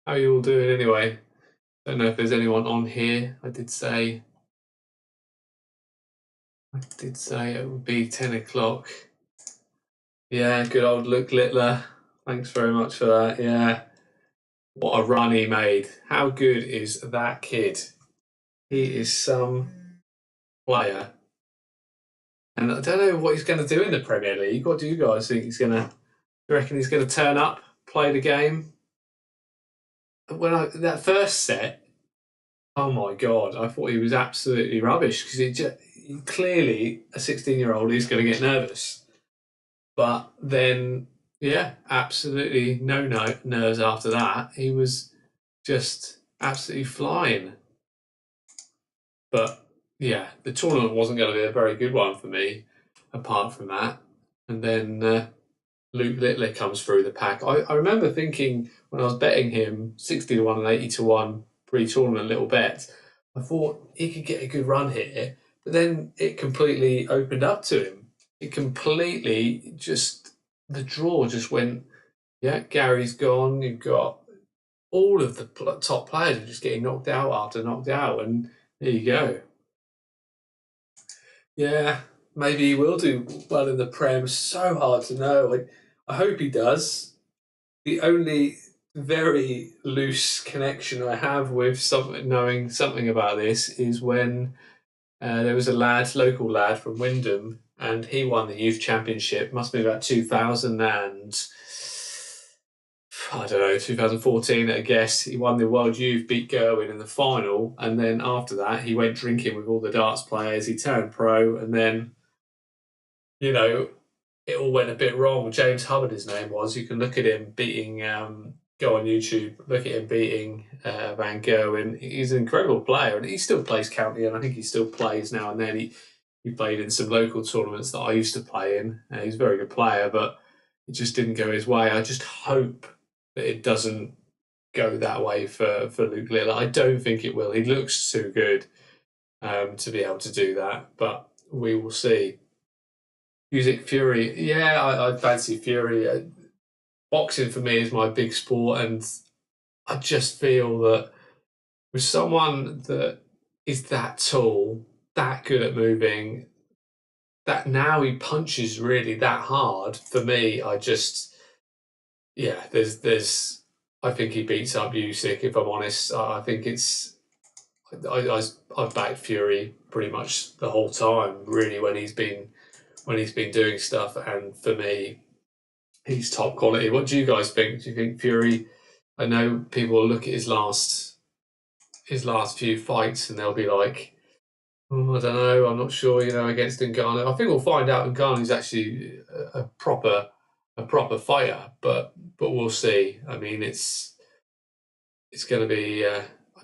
How are you all doing anyway? Don't know if there's anyone on here. I did say it would be 10 o'clock. Yeah, good old Luke Littler. Thanks very much for that. Yeah, what a run he made. How good is that kid? He is some player. And I don't know what he's going to do in the Premier League. What do you guys think he's going to? Do you reckon he's going to turn up, play the game? That first set, oh my God, I thought he was absolutely rubbish because clearly a 16-year-old is going to get nervous. But then, yeah, absolutely no nerves after that. He was just absolutely flying. But yeah, the tournament wasn't going to be a very good one for me, apart from that. And then Luke Littler comes through the pack. I remember thinking when I was betting him 60 to 1 and 80 to 1 pre-tournament little bets, I thought he could get a good run here. But then it completely opened up to him. It completely just, the draw just went, yeah, Gary's gone. You've got all of the top players are just getting knocked out after knocked out. And there you go. Yeah, maybe he will do well in the Prem. So hard to know. I hope he does. The only very loose connection I have with knowing something about this is when there was a local lad from Wyndham, and he won the youth championship. Must be about 2000 and I don't know, 2014, I guess. He won the World Youth, beat Gerwin in the final, and then after that, he went drinking with all the darts players. He turned pro, and then, you know, it all went a bit wrong. James Hubbard, his name was. You can look at him beating. Go on YouTube, look at him beating Van Gerwen. He's an incredible player, and he still plays county, and I think he still plays now and then. He played in some local tournaments that I used to play in. He's a very good player, but it just didn't go his way. I just hope that it doesn't go that way for Luke Littler. I don't think it will. He looks too good to be able to do that, but we will see. Music Fury, yeah, I fancy Fury. Boxing for me is my big sport, and I just feel that with someone that is that tall, that good at moving, that now he punches really that hard, for me, I think he beats up Usyk, if I'm honest. I think I've backed Fury pretty much the whole time, really, when he's been doing stuff, and for me, he's top quality. What do you guys think? Do you think Fury? I know people will look at his last few fights and they'll be like, oh, I don't know, I'm not sure, against Ngannou. I think we'll find out Ngannou's actually a proper fighter, but we'll see. I mean, it's going to be. I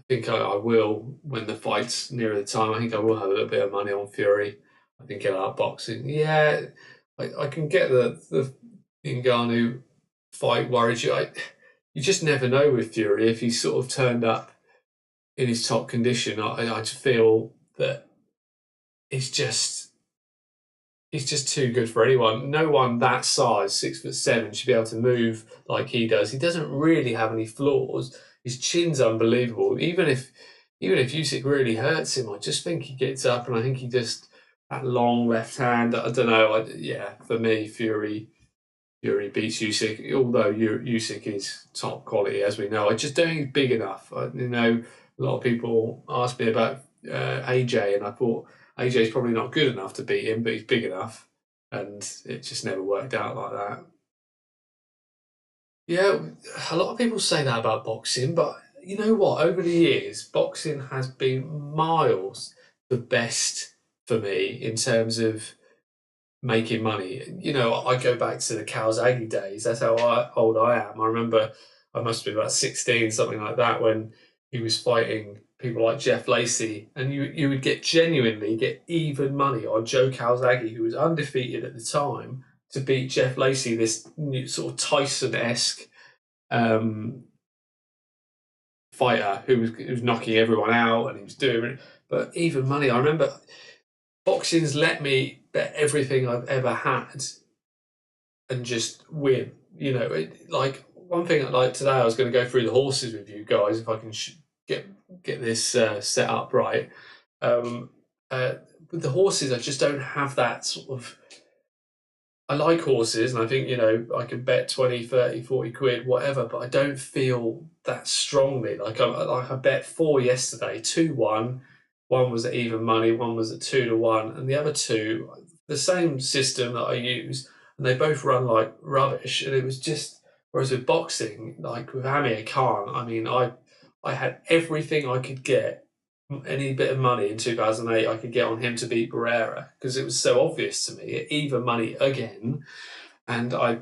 think I will, when the fight's nearer the time. I think I will have a little bit of money on Fury. I think he'll outboxing. Yeah, I can get the Ngannou fight worries you. You just never know with Fury if he's sort of turned up in his top condition. I just feel that it's just too good for anyone. No one that size, 6'7", should be able to move like he does. He doesn't really have any flaws. His chin's unbelievable. Even if Usyk really hurts him, I just think he gets up, and I think he just, that long left hand. I don't know. For me, Fury beats Usyk, although Usyk is top quality, as we know. I just don't think he's big enough. A lot of people asked me about AJ, and I thought AJ's probably not good enough to beat him, but he's big enough, and it just never worked out like that. Yeah, a lot of people say that about boxing, but you know what? Over the years, boxing has been miles the best for me in terms of making money. I go back to the Calzaghe days. That's how old I am. I remember I must be about 16, something like that, when he was fighting people like Jeff Lacey, and you would genuinely get even money on Joe Calzaghe, who was undefeated at the time, to beat Jeff Lacey, this new sort of Tyson-esque fighter who was knocking everyone out, and he was doing it. But even money, I remember boxing's let me bet everything I've ever had and just win. one thing like today, I was going to go through the horses with you guys if I can get this set up right. Um, with the horses, I just don't have that sort of. I like horses, and I think, I can bet 20, 30, 40 quid, whatever, but I don't feel that strongly. I bet 4 yesterday, 2-1. One was at even money, one was at 2-1, and the other two, the same system that I use, and they both run like rubbish. And it was just, whereas with boxing, like with Amir Khan, I mean, I had everything I could get, any bit of money in 2008 I could get on him to beat Barrera, because it was so obvious to me, even money again. And I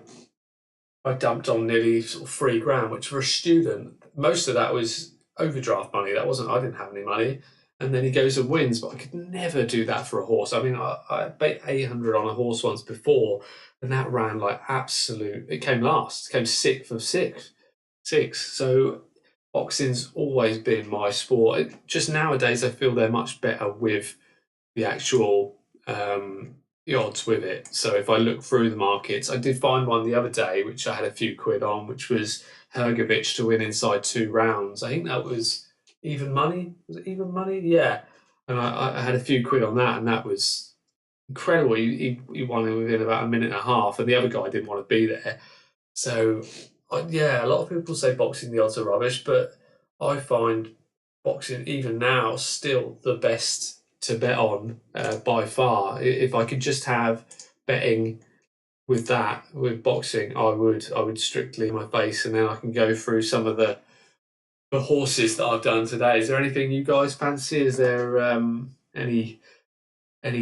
dumped on nearly sort of 3 grand, which for a student, most of that was overdraft money. That wasn't, I didn't have any money. And then he goes and wins, but I could never do that for a horse. I mean, I bet 800 on a horse once before, and that ran like absolute. It came last, came sixth of six. So boxing's always been my sport. Just nowadays, I feel they're much better with the actual the odds with it. So if I look through the markets, I did find one the other day, which I had a few quid on, which was Hergovich to win inside 2 rounds. I think that was even money. Was it even money? Yeah. And I had a few quid on that, and that was incredible. He won it within about a minute and a half, and the other guy didn't want to be there. So, yeah, a lot of people say boxing, the odds are rubbish, but I find boxing, even now, still the best to bet on by far. If I could just have betting with that, with boxing, I would strictly my face, and then I can go through some of the horses that I've done today. Is there anything you guys fancy? Is there any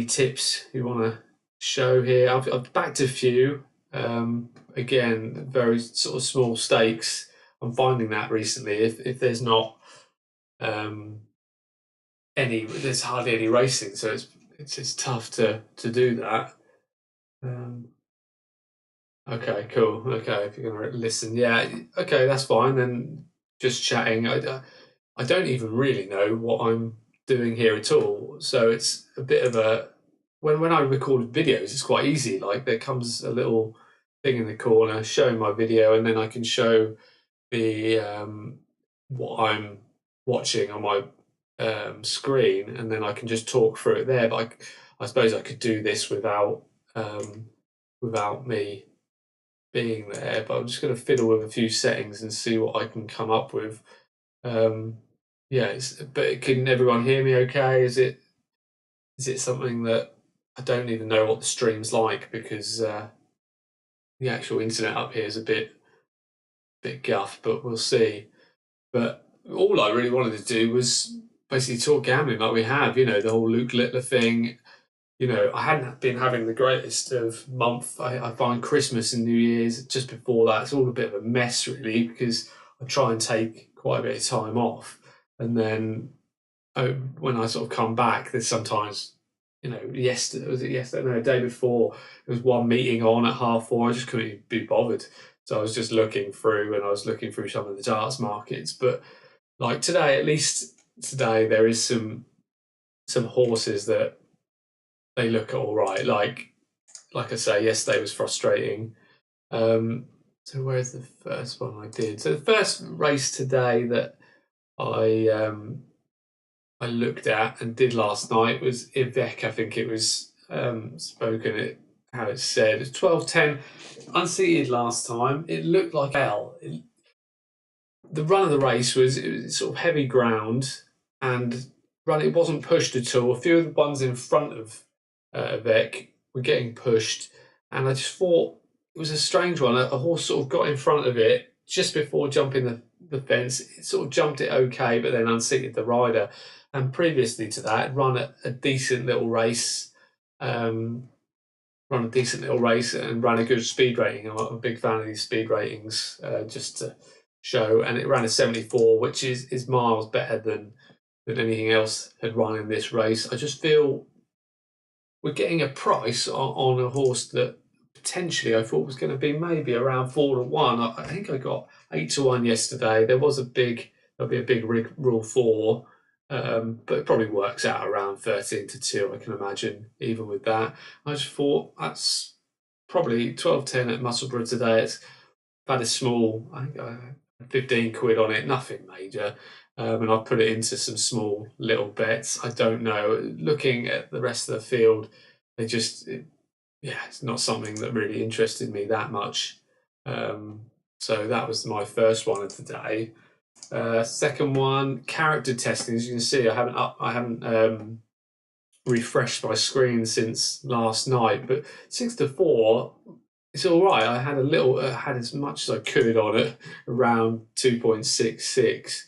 tips you want to show here? I've backed a few. Again, very sort of small stakes. I'm finding that recently, if there's not there's hardly any racing, so it's tough to do that. Okay, cool. Okay, if you're gonna listen, yeah, okay, that's fine. Then just chatting. I don't even really know what I'm doing here at all. So it's a bit of a when I record videos, it's quite easy. Like there comes a little thing in the corner showing my video, and then I can show the what I'm watching on my screen, and then I can just talk through it there. But I suppose I could do this without me being there. But I'm just going to fiddle with a few settings and see what I can come up with. Yeah, but can everyone hear me okay? Is it something that I don't even know what the stream's like, because the actual internet up here is a bit guff, but we'll see. But all I really wanted to do was basically talk gambling like we have, the whole Luke Littler thing. I hadn't been having the greatest of month. I find Christmas and New Year's, just before that, it's all a bit of a mess, really, because I try and take quite a bit of time off. And then when I sort of come back, there's sometimes, yesterday, was it yesterday? No, the day before, there was one meeting on at 4:30. I just couldn't be bothered. So I was just looking through, and I was looking through some of the darts markets. But like today, at least today, there is some horses that they look all right. Like I say, yesterday was frustrating. So where's the first one I did? So the first race today that I looked at and did last night was Ivek. I think it was how it said. 12:10, unseated last time. It looked like hell. The run of the race it was sort of heavy ground, and it wasn't pushed at all. A few of the ones in front of Vec were getting pushed, and I just thought it was a strange one. A horse sort of got in front of it just before jumping the fence. It sort of jumped it okay, but then unseated the rider. And previously to that, run a decent little race. Run a decent little race and ran a good speed rating. I'm a big fan of these speed ratings, just to show. And it ran a 74, which is miles better than anything else had run in this race. I just feel we're getting a price on a horse that potentially I thought was going to be maybe around 4-1. I think I got 8-1 yesterday. There'll be a big rule 4. But it probably works out around 13-2, I can imagine, even with that. I just thought that's probably 12:10 at Musselburgh today. had a small, I think I had 15 quid on it, nothing major. And I put it into some small little bets. I don't know. Looking at the rest of the field, they just, yeah, it's not something that really interested me that much. So that was my first one of today. Second one, character testing. As you can see, I haven't refreshed my screen since last night, but 6-4, it's all right. I had had as much as I could on it, around 2.66.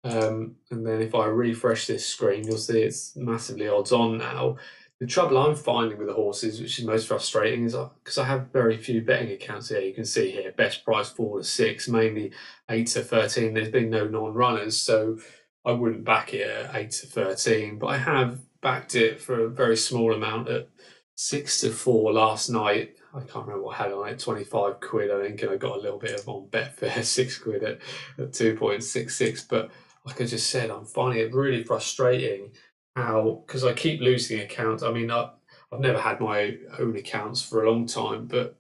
And then if I refresh this screen, you'll see it's massively odds on now. The trouble I'm finding with the horses, which is most frustrating, is because I have very few betting accounts here. You can see here, best price 4-6, mainly 8-13. There's been no non-runners, so I wouldn't back it at 8-13. But I have backed it for a very small amount at 6-4 last night. I can't remember what I had on it, 25 quid, I think, and I got a little bit of on Betfair, 6 quid at 2.66. But like I just said, I'm finding it really frustrating how, because I keep losing accounts. I mean, I've never had my own accounts for a long time, but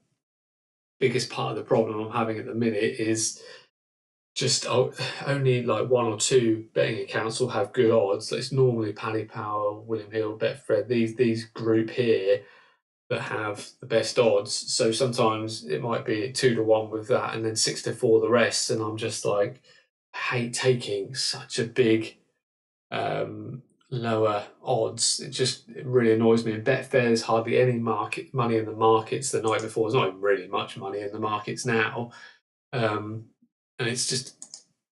biggest part of the problem I'm having at the minute is just only like one or two betting accounts will have good odds. It's normally Paddy Power, William Hill, Betfred, these group here that have the best odds. So sometimes it might be 2-1 with that, and then 6-4 the rest. And I'm just like, I hate taking such a big lower odds. It really annoys me. And Betfair, there's hardly any market money in the markets the night before. There's not even really much money in the markets now. And it's just,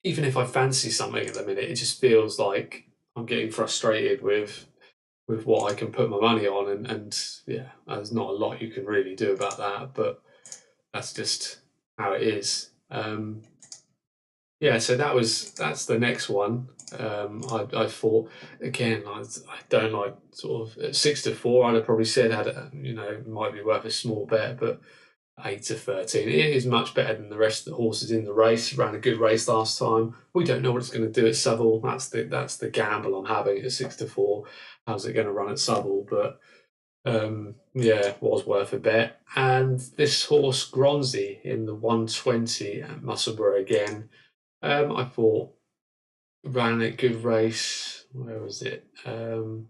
even if I fancy something at the minute, it just feels like I'm getting frustrated with what I can put my money on, and yeah, there's not a lot you can really do about that, but that's just how it is. Yeah, so that's the next one. I thought again, I don't like sort of at 6-4. I'd have probably said it might be worth a small bet, but 8-13, it is much better than the rest of the horses in the race. Ran a good race last time. We don't know what it's going to do at Southwell. That's the gamble I'm having at 6-4. How's it going to run at Southwell? But yeah, it was worth a bet. And this horse Gronzi in the 120 at Musselburgh again. I thought ran a good race. Where was it? Ran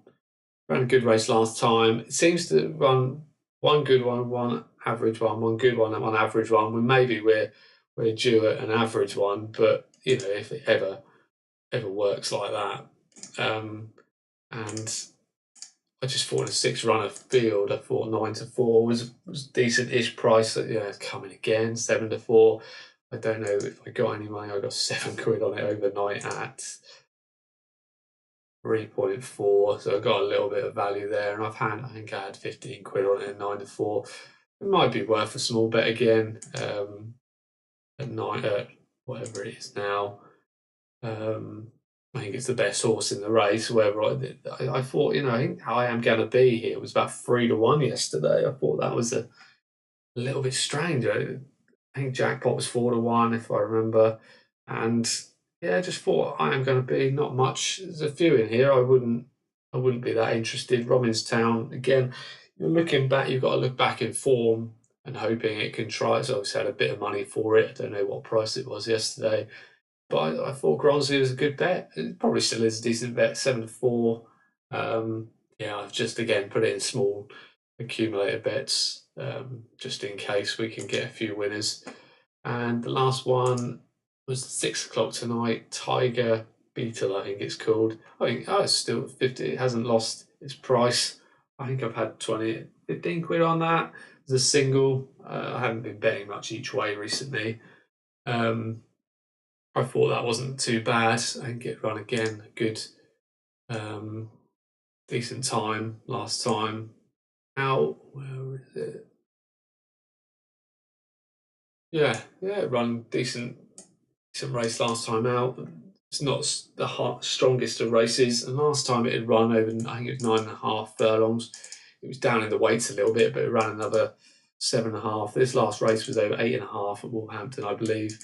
a good race last time. It seems to run one good one, one average one good one, and one average one. Well, maybe we're due at an average one, but if it ever works like that. And I just thought a 6-runner field. I thought 9-4 was decent-ish price. Yeah, coming again 7-4. I don't know if I got any money. I got 7 quid on it overnight at 3.4, so I got a little bit of value there. And I think I had 15 quid on it at 9-4. It might be worth a small bet again at 9, whatever it is now. I think it's the best horse in the race. Whether I thought, I think How I Am Gonna Be here was about 3-1 yesterday. I thought that was a little bit strange. I think Jackpot was 4-1, if I remember. And yeah, I just thought I Am Gonna Be not much. There's a few in here. I wouldn't be that interested. Robinstown, again, you're looking back, you've got to look back in form and hoping it can try. It's obviously had a bit of money for it. I don't know what price it was yesterday. But I thought Gronzi was a good bet. It probably still is a decent bet, 7-4. Yeah, I've just again put it in small accumulator bets, just in case we can get a few winners. And the last one was 6 o'clock tonight. Tiger Beetle, I think it's called. I think it's still 50. It hasn't lost its price. I think I've had 15 quid on that. It's a single. I haven't been betting much each way recently. I thought that wasn't too bad. I think it run again a good, decent time last time. Now, where is it? Yeah, it run decent race last time out. It's not the strongest of races, and last time it had run over, I think it was 9.5 furlongs. It was down in the weights a little bit, but it ran another 7.5. This last race was over 8.5 at Wolverhampton, I believe.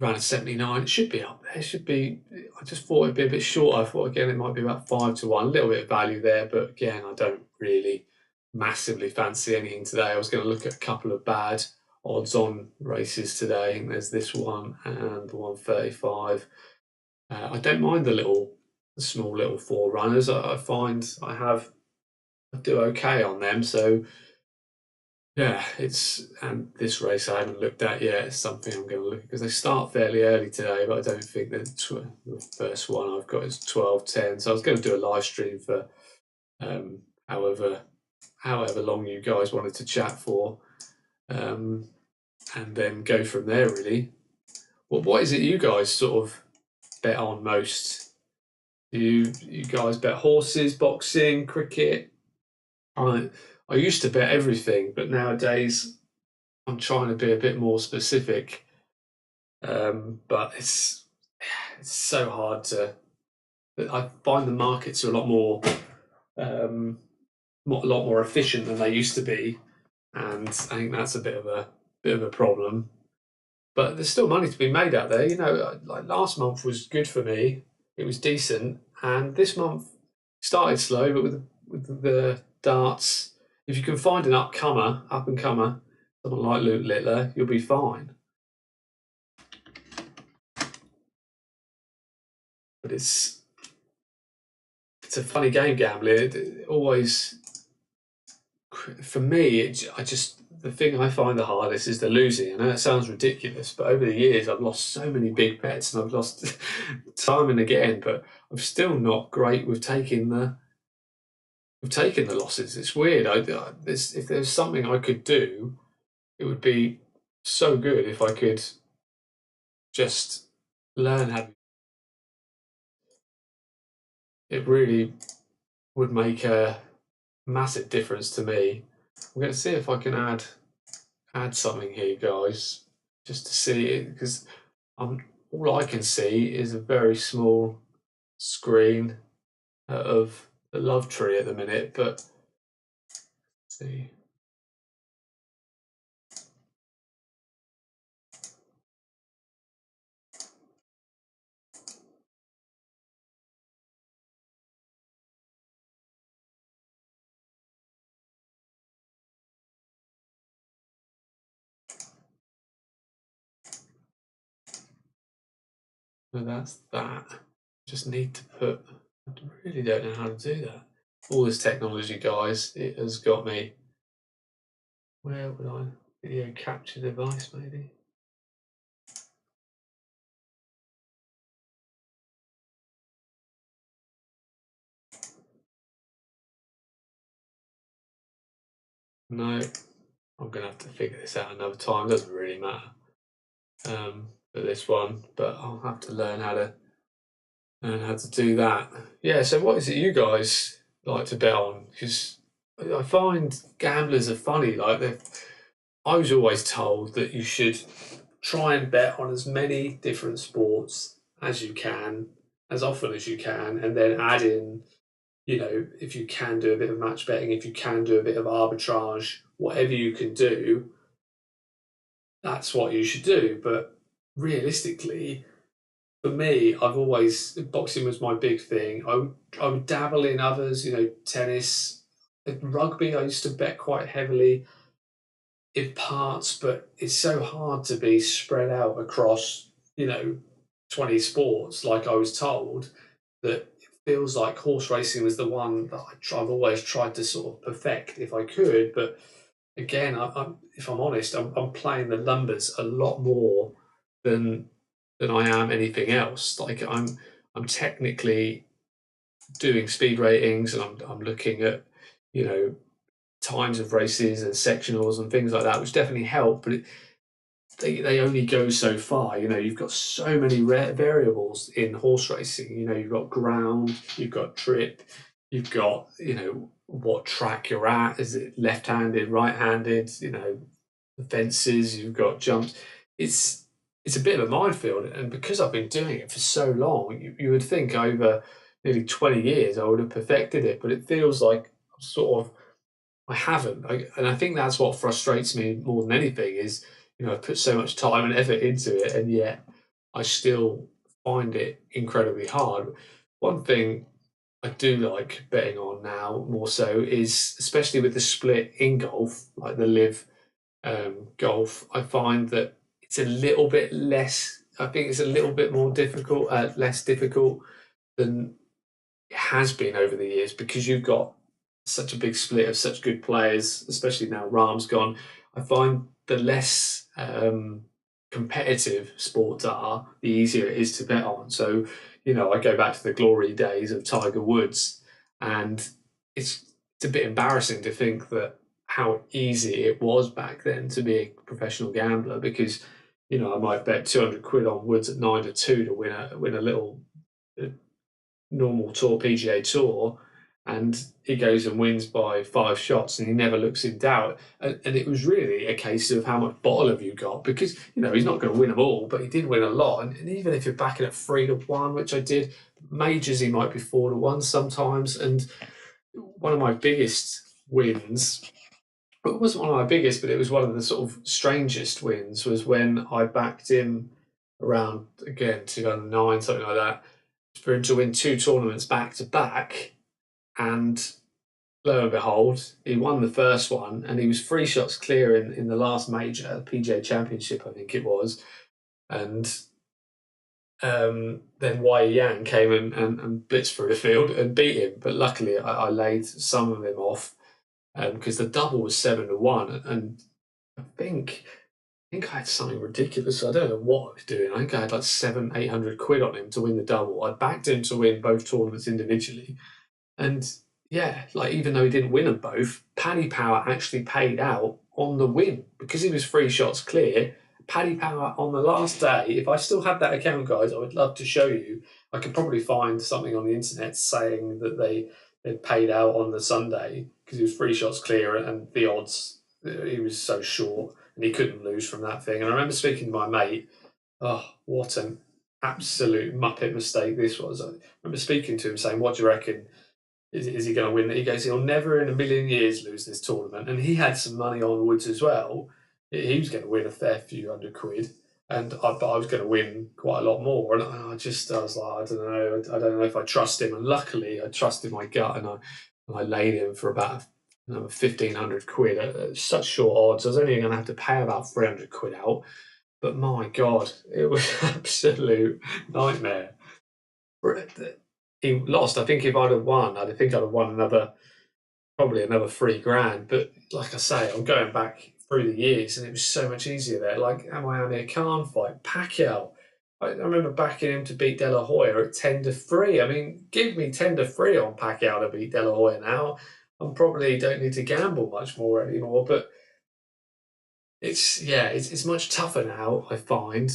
Ran a 79. It should be up there. It should be. I just thought it'd be a bit short. I thought again it might be about 5-1. A little bit of value there, but again I don't really massively fancy anything today. I was going to look at a couple of bad odds-on races today. I think there's this one and the 135. I don't mind the small little forerunners. I find I do okay on them. So yeah, and this race I haven't looked at yet. It's something I'm going to look at because they start fairly early today, but I don't think that the first one I've got is 12:10. So I was going to do a live stream for however long you guys wanted to chat for, and then go from there. Really, well, what is it you guys sort of bet on most? Do you guys bet horses, boxing, cricket? I used to bet everything, but nowadays I'm trying to be a bit more specific. But it's so hard to. I find the markets are a lot more efficient than they used to be, and I think that's a bit of a problem. But there's still money to be made out there. You know, like last month was good for me. It was decent, and this month started slow, but with the darts, if you can find an up and comer, someone like Luke Littler, you'll be fine. But it's a funny game gambling. It always, for me, the thing I find the hardest is the losing. I know that sounds ridiculous, but over the years I've lost so many big bets and I've lost time and again. But I'm still not great with taking the losses. It's weird. If there's something I could do, it would be so good if I could just learn how. It really would make a massive difference to me. I'm going to see if I can add something here, guys, just to see it, because all I can see is a very small screen of the love tree at the minute. But let's see. So that's that. Just need to put. I really don't know how to do that. All this technology, guys, it has got me. Where would I? Video capture device, maybe. No, I'm gonna have to figure this out another time. Doesn't really matter for this one, but I'll have to learn how to do that. Yeah. So, what is it you guys like to bet on? Because I find gamblers are funny. I was always told that you should try and bet on as many different sports as you can, as often as you can, and then add in, if you can do a bit of match betting, if you can do a bit of arbitrage, whatever you can do, that's what you should do. But realistically, for me, boxing was my big thing. I would dabble in others, tennis, rugby. I used to bet quite heavily in parts, but it's so hard to be spread out across, 20 sports, like I was told, that it feels like horse racing was the one that I've always tried to sort of perfect if I could. But again, if I'm honest, I'm playing the numbers a lot more than I am anything else. Like I'm technically doing speed ratings, and I'm looking at, you know times of races and sectionals and things like that, which definitely help. But they only go so far. You've got so many variables in horse racing. You've got ground, you've got trip, you've got what track you're at. Is it left-handed, right-handed? The fences. You've got jumps. It's a bit of a minefield, and because I've been doing it for so long, you would think over nearly 20 years I would have perfected it, but it feels like I haven't. And I think that's what frustrates me more than anything is, I put so much time and effort into it, and yet I still find it incredibly hard. One thing I do like betting on now more so is, especially with the split in golf, like the live golf, I find that it's a little bit less. I think it's a little bit more difficult, less difficult than it has been over the years because you've got such a big split of such good players, especially now Rahm's gone. I find the less competitive sports are, the easier it is to bet on. So, I go back to the glory days of Tiger Woods, and it's a bit embarrassing to think that how easy it was back then to be a professional gambler because, I might bet 200 quid on Woods at 9-2 to win a little normal tour PGA Tour, and he goes and wins by 5 shots, and he never looks in doubt. And it was really a case of how much bottle have you got, because he's not going to win them all, but he did win a lot. And even if you're backing at 3-1, which I did, majors he might be 4-1 sometimes. And one of my biggest wins. It wasn't one of my biggest, but it was one of the sort of strangest wins, was when I backed him around, again, 2009, something like that, for him to win 2 tournaments back to back. And lo and behold, he won the first one, and he was 3 shots clear in the last major, PGA Championship, I think it was. And then Wei Yang came and blitzed through the field and beat him. But luckily, I laid some of him off because the double was 7-1. And I think I had something ridiculous. I don't know what I was doing. I think I had like 700-800 quid on him to win the double. I backed him to win both tournaments individually. And yeah, like even though he didn't win them both, Paddy Power actually paid out on the win because he was 3 shots clear. Paddy Power on the last day, if I still had that account, guys, I would love to show you. I could probably find something on the internet saying that they paid out on the Sunday because he was 3 shots clear and the odds, he was so short and he couldn't lose from that thing. And I remember speaking to my mate, oh, what an absolute muppet mistake this was. I remember speaking to him saying, what do you reckon? Is he going to win? He goes, he'll never in a million years lose this tournament. And he had some money on Woods as well. He was going to win a fair few hundred quid. And I was going to win quite a lot more. And I was like, I don't know if I trust him. And luckily, I trusted my gut, and I laid him for about 1,500 quid at such short odds. I was only going to have to pay about 300 quid out. But my God, it was an absolute nightmare. He lost. I think if I'd have won, I'd have won probably another 3 grand. But like I say, I'm going back through the years, and it was so much easier there. Like Amir Khan fight, Pacquiao. I remember backing him to beat De La Hoya at 10-3. I mean, give me 10-3 on Pacquiao to beat De La Hoya now. I probably don't need to gamble much more anymore. But it's much tougher now, I find.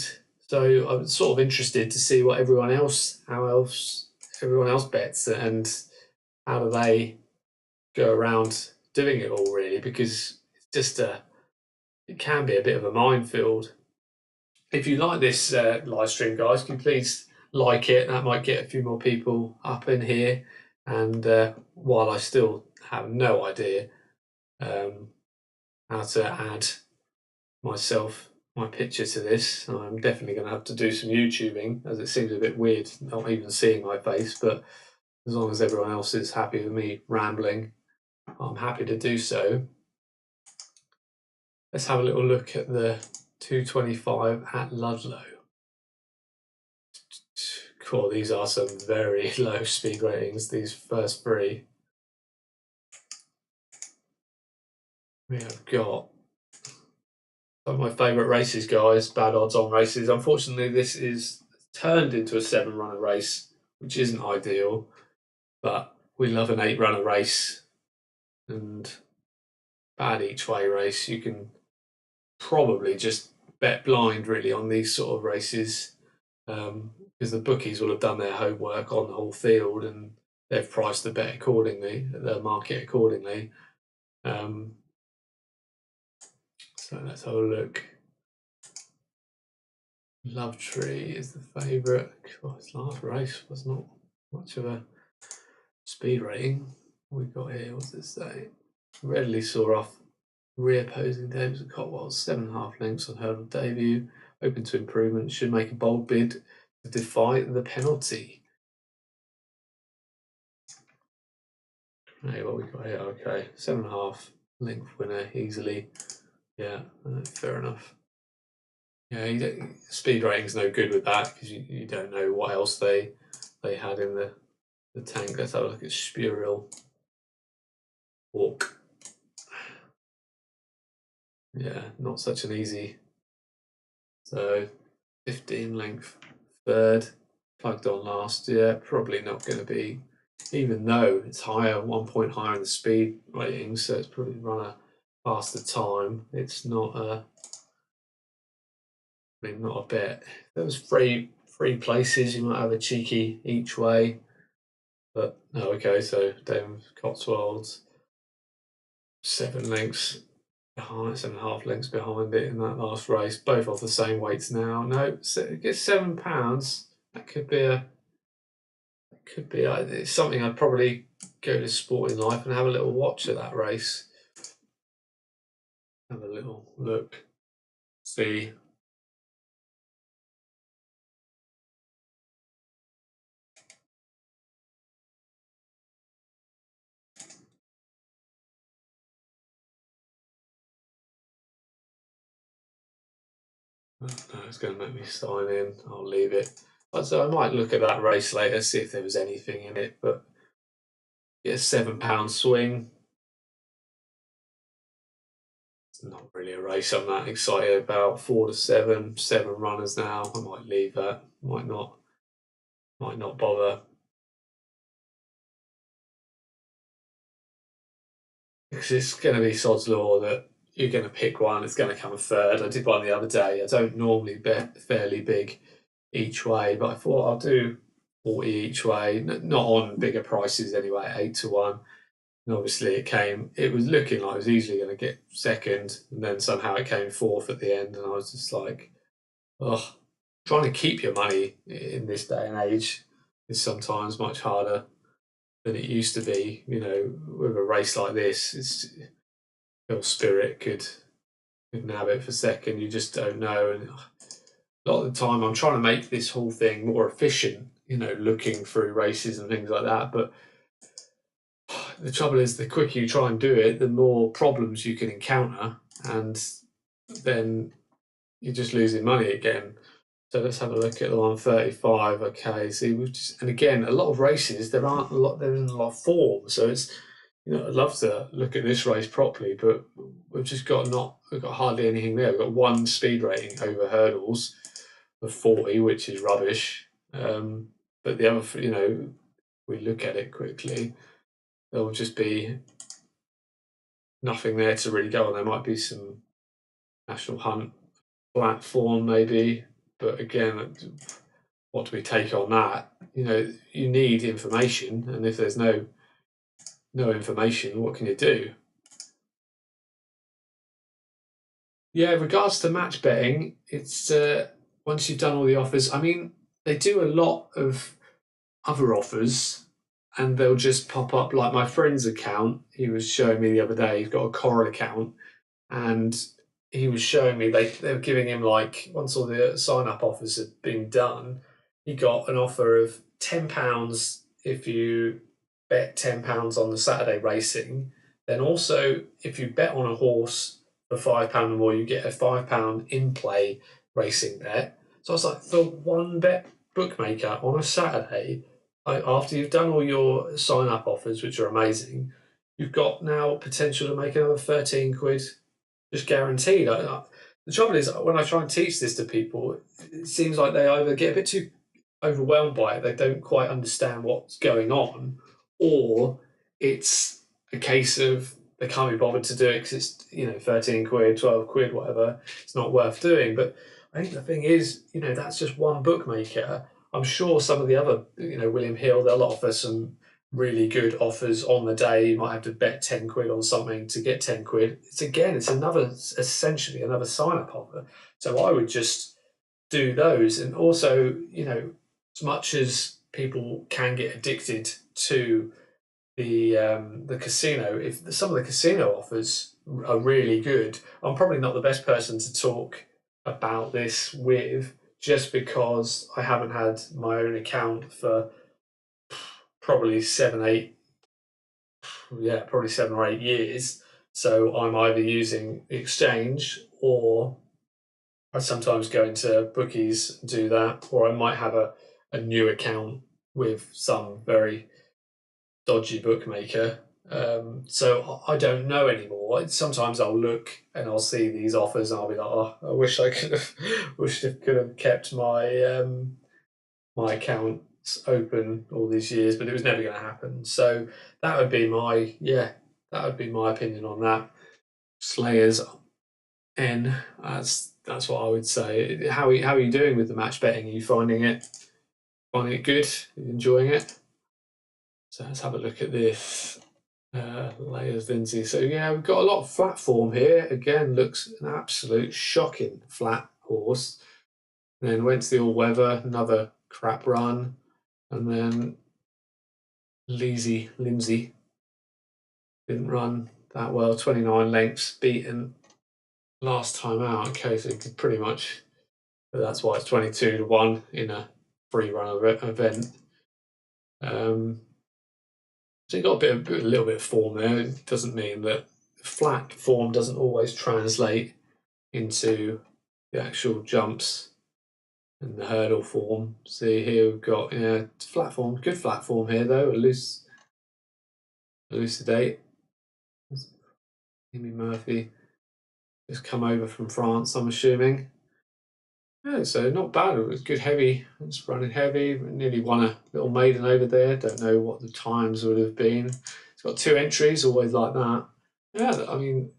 So I'm sort of interested to see what everyone else bets, and how do they go around doing it all, really, because it's just it can be a bit of a minefield. If you like this live stream, guys, can you please like it? That might get a few more people up in here. And while I still have no idea how to add my picture to this, I'm definitely going to have to do some YouTubing, as it seems a bit weird not even seeing my face. But as long as everyone else is happy with me rambling, I'm happy to do so. Let's have a little look at the 225 at Ludlow. Cool, these are some very low speed ratings, these first 3. We have got some of my favourite races, guys, bad odds on races. Unfortunately, this is turned into a 7-runner race, which isn't ideal, but we love an 8-runner race. And bad each way race, you can probably just bet blind, really, on these sort of races, because the bookies will have done their homework on the whole field, and they've priced the bet accordingly, the market accordingly. So let's have a look. Love Tree is the favourite. Oh, its last race was not much of a speed rating. What we got here, what's it say? Readily saw off reopposing Davis and Cotwell's 7.5 lengths on hurdle debut. Open to improvement, should make a bold bid to defy the penalty. Hey, what we got here? Okay, 7.5 length winner easily. Yeah, fair enough. Yeah, speed rating's no good with that because you don't know what else they had in the tank. Let's have a look at Spurial Hawk. Yeah, not such an easy. So 15 length third, plugged on last. Yeah, probably not going to be, even though it's higher, 1 point higher in the speed rating, so it's probably run a faster time. It's not not a bet. If there was three places, you might have a cheeky each way. But no, okay, so Dame Cotswolds, 7 lengths behind, 7.5 lengths behind it in that last race, both off the same weights now. No, so it gets £7. That could be it's something I'd probably go to Sporting Life and have a little watch of that race. Have a little look, see. Oh, no, it's going to make me sign in. I'll leave it. So I might look at that race later, see if there was anything in it. But yeah, £7 swing. It's not really a race I'm that excited about. 4 to 7, 7 runners now. I might leave that. Might not bother. Because it's going to be sod's law that you're going to pick one, it's going to come third. I did one the other day. I don't normally bet fairly big each way, but I thought I'll do 40 each way, not on bigger prices anyway, 8 to 1. And obviously it was looking like it was easily going to get second, and then somehow it came fourth at the end, and I was just like, oh, trying to keep your money in this day and age is sometimes much harder than it used to be. You know, with a race like this, it's your spirit could nab it for second. You just don't know. And a lot of the time, I'm trying to make this whole thing more efficient. You know, looking through races and things like that. But the trouble is, the quicker you try and do it, the more problems you can encounter, and then you're just losing money again. So let's have a look at the 135. Okay, see, and again, a lot of races there isn't a lot of form, so it's, I'd love to look at this race properly, but we've got hardly anything there. We've got one speed rating over hurdles of 40, which is rubbish. But the other, we look at it quickly, there will just be nothing there to really go on. There might be some National Hunt platform maybe, but again, what do we take on that? You need information, and if there's no information, what can you do? Yeah, in regards to match betting, it's once you've done all the offers. I mean, they do a lot of other offers, and they'll just pop up. Like my friend's account, he was showing me the other day. He's got a Coral account, and he was showing me they were giving him, like, once all the sign up offers had been done, he got an offer of £10 if you bet £10 on the Saturday racing. Then also, if you bet on a horse for £5 or more, you get a £5 in play racing bet. So I was like, for one bet bookmaker on a Saturday, after you've done all your sign up offers, which are amazing, you've got now potential to make another 13 quid just guaranteed. The trouble is, when I try and teach this to people, it seems like they either get a bit too overwhelmed by it, they don't quite understand what's going on, or it's a case of they can't be bothered to do it because it's 13 quid, 12 quid, whatever. It's not worth doing. But I think the thing is, that's just one bookmaker. I'm sure some of the other, William Hill, they'll offer some really good offers on the day. You might have to bet 10 quid on something to get 10 quid. It's essentially another sign up offer. So I would just do those. And also, as much as people can get addicted to the casino, if some of the casino offers are really good, I'm probably not the best person to talk about this with, just because I haven't had my own account for probably 7 or 8 years. So I'm either using the exchange, or I sometimes go into bookies and do that, or I might have a new account with some very dodgy bookmaker. So I don't know anymore. Sometimes I'll look and I'll see these offers and I'll be like, oh, I wish I could have, wish I could have kept my accounts open all these years, but it was never going to happen. So that would be that would be my opinion on that. Slayers N. That's what I would say. How are you doing with the match betting? Are you finding it good? Are you enjoying it? So let's have a look at this. Layers Lindsay. So yeah, we've got a lot of flat form here. Again, looks an absolute shocking flat horse. And then went to the all weather, another crap run, and then Lindsay didn't run that well. 29 lengths beaten last time out. Okay, so you could pretty much. But that's why it's 22-1 in a free run event. So you got a little bit of form there. It doesn't mean that flat form doesn't always translate into the actual jumps and the hurdle form. See here we've got flat form, good flat form here though. Elucidate. Amy Murphy just come over from France, I'm assuming. Yeah, so not bad. It was good heavy. It's running heavy. Nearly won a little maiden over there. Don't know what the times would have been. It's got 2 entries, always like that. Yeah, I mean,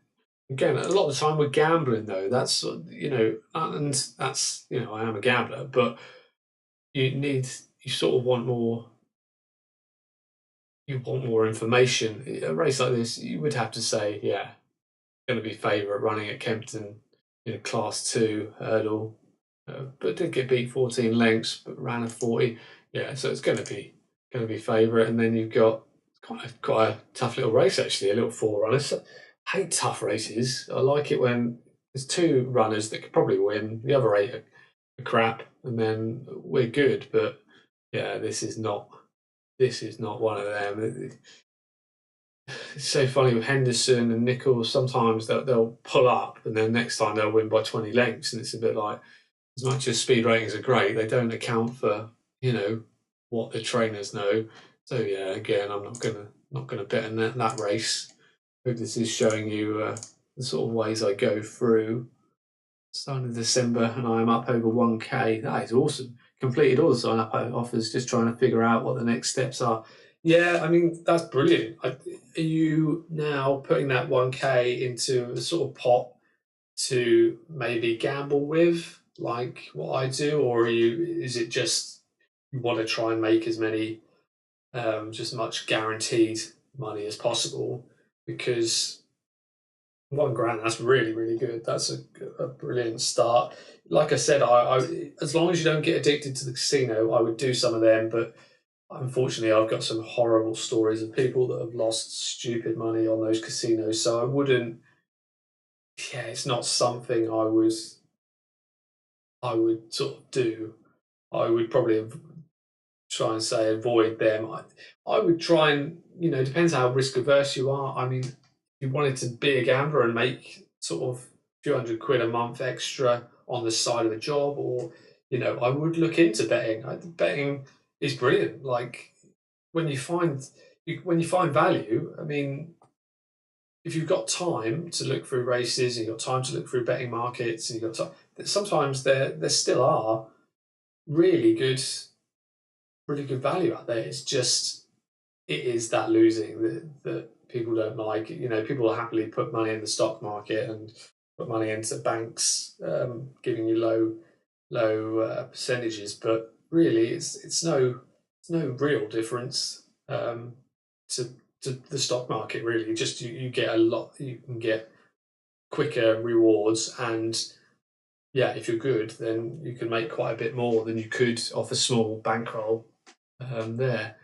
again, a lot of the time we're gambling though. That's and that's I am a gambler, but you sort of want more. You want more information. A race like this, you would have to say, yeah, going to be favourite running at Kempton in a Class 2 hurdle. But did get beat 14 lengths, but ran a 40. Yeah, so it's going to be favourite. And then you've got quite a tough little race actually, a little 4 runners. I hate tough races. I like it when there's 2 runners that could probably win. The other 8 are crap, and then we're good. But yeah, this is not one of them. It's so funny with Henderson and Nichols. Sometimes they'll pull up, and then next time they'll win by 20 lengths, and it's a bit like, as much as speed ratings are great, they don't account for what the trainers know. So yeah, again, I'm not gonna bet in that race. Hope this is showing you the sort of ways I go through. Starting in December, and I'm up over 1K. That is awesome. Completed all the sign up offers, just trying to figure out what the next steps are. Yeah, I mean, that's brilliant. Are you now putting that 1K into a sort of pot to maybe gamble with, like what I do, or is it just you want to try and make as many, just much guaranteed money as possible? Because £1 that's really, really good. That's a brilliant start. Like I said, I as long as you don't get addicted to the casino, I would do some of them, but unfortunately I've got some horrible stories of people that have lost stupid money on those casinos, so I wouldn't. Yeah, it's not something I would sort of do. I would probably try and say avoid them. I would try and, depends how risk averse you are. I mean, if you wanted to be a gambler and make sort of a few £100 a month extra on the side of a job, or, I would look into betting. Betting is brilliant. Like when you find value, I mean, if you've got time to look through races, and you've got time to look through betting markets, and you've got time, sometimes there still are really good value out there. It's just it is that losing that people don't like. People will happily put money in the stock market and put money into banks, giving you low percentages, but really it's no real difference to the stock market. Really, just you get a lot. You can get quicker rewards, and yeah, if you're good, then you can make quite a bit more than you could off a small bankroll there.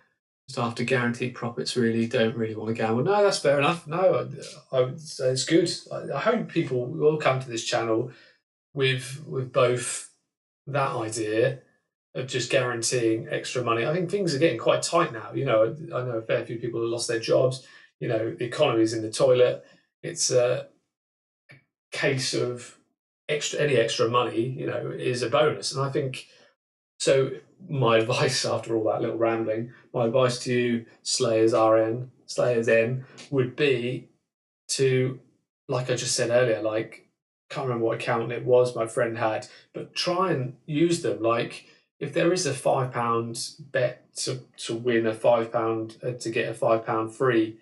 Just after guaranteed profits, really don't really want to gamble. No, that's fair enough. No, I would say it's good. I hope people will come to this channel with both that idea of just guaranteeing extra money. I think things are getting quite tight now. I know a fair few people have lost their jobs. The economy's in the toilet. it's a case of any extra money, is a bonus. And I think so. My advice after all that little rambling, my advice to you, Slayers N, would be to, like I just said earlier, like, can't remember what account it was my friend had, but try and use them. Like, if there is a £5 bet to win a £5 to get a £5 free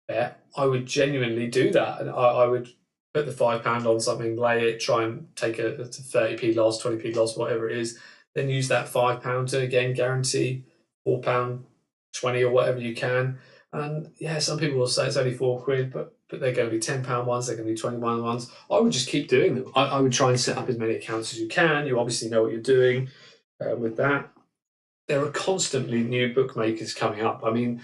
bet, I would genuinely do that, and I would put the £5 on something, lay it, try and take a 30p loss, 20p loss, whatever it is, then use that £5 to again guarantee £4.20 or whatever you can. And yeah, some people will say it's only £4, but they're going to be £10 ones, they're going to be £21 ones. I would just keep doing them. I would try and set up as many accounts as you can. You obviously know what you're doing with that. There are constantly new bookmakers coming up. I mean,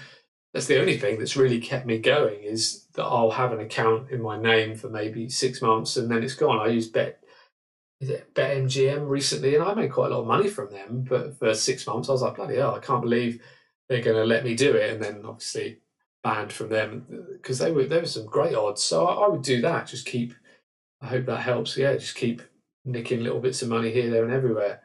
that's the only thing that's really kept me going, is that I'll have an account in my name for maybe 6 months and then it's gone. I used BetMGM recently, and I made quite a lot of money from them. But for 6 months, I was like, bloody hell, I can't believe they're going to let me do it. And then obviously banned from them because there were some great odds. So I would do that. Just keep. I hope that helps. Yeah, just keep nicking little bits of money here, there, and everywhere.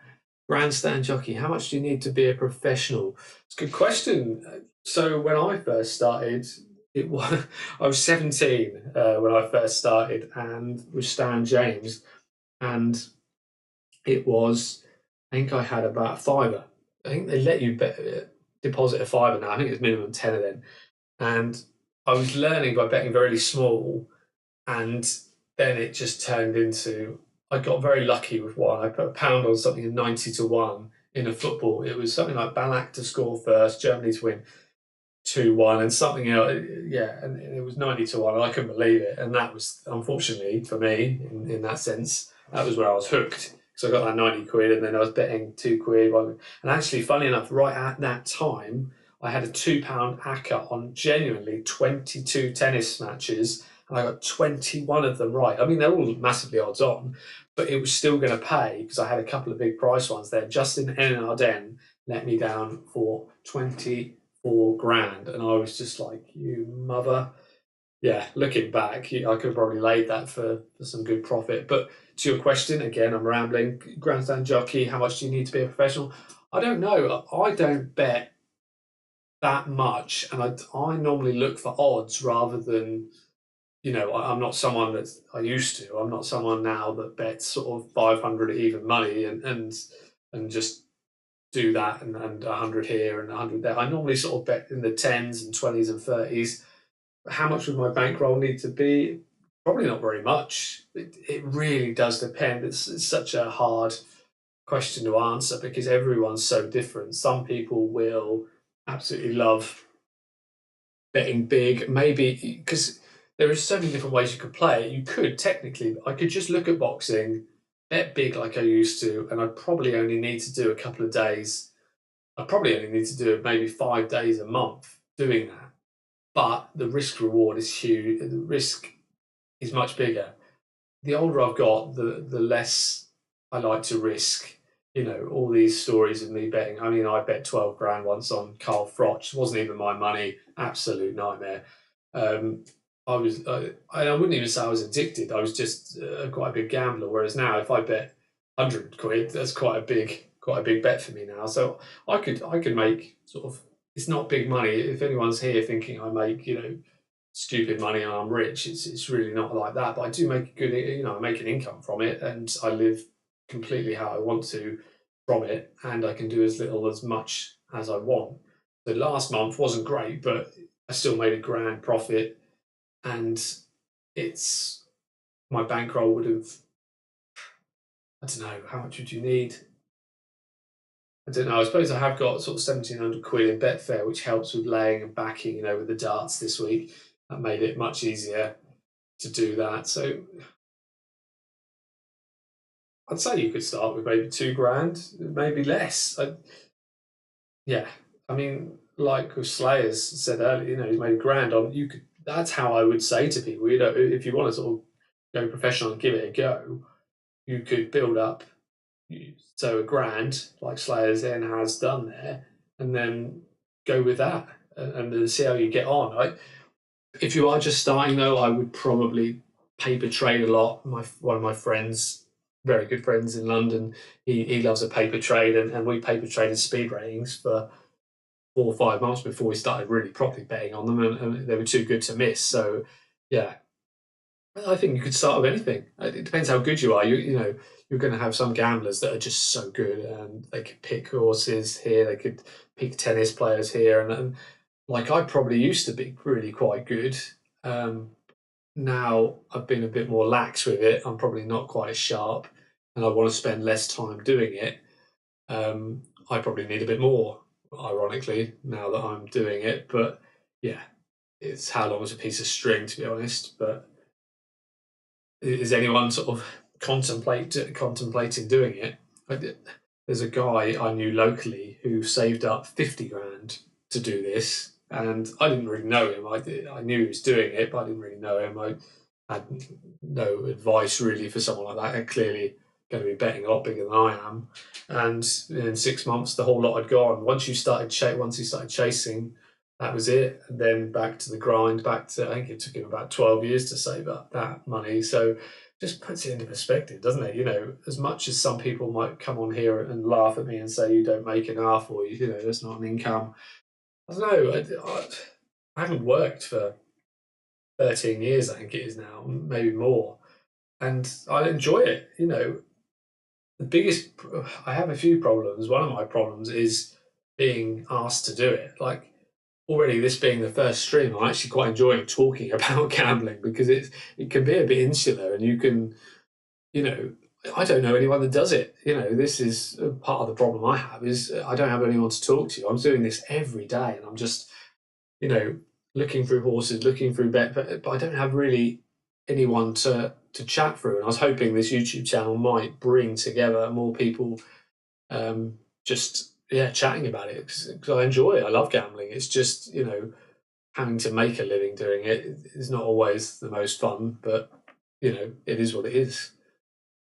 Grandstand jockey, how much do you need to be a professional? It's a good question. So when I first started, it was I was 17 when I first started, and with Stan James, and it was, I think I had about a fiver. I think they let you deposit a fiver now. I think it's minimum 10 of them. And I was learning by betting very small, and then it just turned into, I got very lucky with one. I put a pound on something in 90 to 1 in a football. It was something like Ballack to score first, Germany to win 2-1, and something else. Yeah, and it was 90 to 1, and I couldn't believe it. And that was, unfortunately for me, in that sense, that was where I was hooked. So I got that 90 quid, and then I was betting £2. And actually, funny enough, right at that time, I had a £2 ACCA on genuinely 22 tennis matches, and I got 21 of them right. I mean, they're all massively odds on, but it was still going to pay because I had a couple of big price ones there. Justin N and Arden let me down for 24 grand, and I was just like, you mother. Yeah, looking back, I could have probably laid that for some good profit. But to your question, again, I'm rambling. Grandstand jockey, how much do you need to be a professional? I don't know. I don't bet that much, and I normally look for odds rather than, I'm not someone that I used to. I'm not someone now that bets sort of 500 even money and just do that, and 100 here and 100 there. I normally sort of bet in the 10s and 20s and 30s. How much would my bankroll need to be? Probably not very much. It really does depend. It's such a hard question to answer because everyone's so different. Some people will absolutely love betting big, maybe because there are so many different ways you could play it. You could technically, I could just look at boxing, bet big like I used to, and I'd probably only need to do a couple of days. I probably only need to do it maybe 5 days a month doing that. But the risk reward is huge. The risk is much bigger. The older I've got, the less I like to risk. All these stories of me betting. I mean, I bet 12 grand once on Carl Froch. It wasn't even my money. Absolute nightmare. Um, I wouldn't even say I was addicted. I was just quite a big gambler. Whereas now, if I bet 100 quid, that's quite a big bet for me now. So I could make sort of. It's not big money. If anyone's here thinking I make stupid money and I'm rich, it's really not like that. But I do make good. I make an income from it, and I live completely how I want to from it, and I can do as little as much as I want. The last month wasn't great, but I still made a grand profit, and it's my bankroll would have. I don't know, how much would you need? I don't know. I suppose I have got sort of 1,700 quid in Betfair, which helps with laying and backing. With the darts this week, that made it much easier to do that. So I'd say you could start with maybe 2 grand, maybe less. Yeah, I mean, like with Slayers said earlier, he's made a grand on. You could. That's how I would say to people. If you want to sort of go professional and give it a go, you could build up. So a grand, like Slayers then has done there, and then go with that, and then see how you get on. If you are just starting though, I would probably paper trade a lot. One of my friends, very good friends in London, he loves a paper trade, and we paper traded speed ratings for 4 or 5 months before we started really properly betting on them, and they were too good to miss. So, yeah, I think you could start with anything. It depends how good you are. You know, you're going to have some gamblers that are just so good, and they could pick horses here, they could pick tennis players here, and like I probably used to be really quite good. Um, Now I've been a bit more lax with it. I'm probably not quite as sharp, and I want to spend less time doing it. I probably need a bit more, ironically, now that I'm doing it. But yeah, it's how long is a piece of string, to be honest. But is anyone sort of contemplating doing it? There's a guy I knew locally who saved up 50 grand to do this, and I didn't really know him. I knew he was doing it, but I didn't really know him. I had no advice really for someone like that. They're clearly going to be betting a lot bigger than I am, and in 6 months the whole lot had gone. Once he started chasing, that was it. And then back to the grind. Back to, I think it took him about 12 years to save up that money. So just puts it into perspective, doesn't it? You know, as much as some people might come on here and laugh at me and say you don't make enough, or you know, there's not an income. I don't know. I haven't worked for 13 years. I think it is now, maybe more, and I enjoy it. You know, the biggest I have a few problems. One of my problems is being asked to do it. Like already, this being the first stream, I'm actually quite enjoying talking about gambling because it can be a bit insular, and you can, you know, I don't know anyone that does it. You know, this is part of the problem I have is I don't have anyone to talk to. I'm doing this every day, and I'm just, you know, looking through horses, looking through but I don't have really anyone to chat through. And I was hoping this YouTube channel might bring together more people, just yeah, chatting about it because I enjoy it. I love gambling. It's just, you know, having to make a living doing it is not always the most fun, but you know, it is what it is.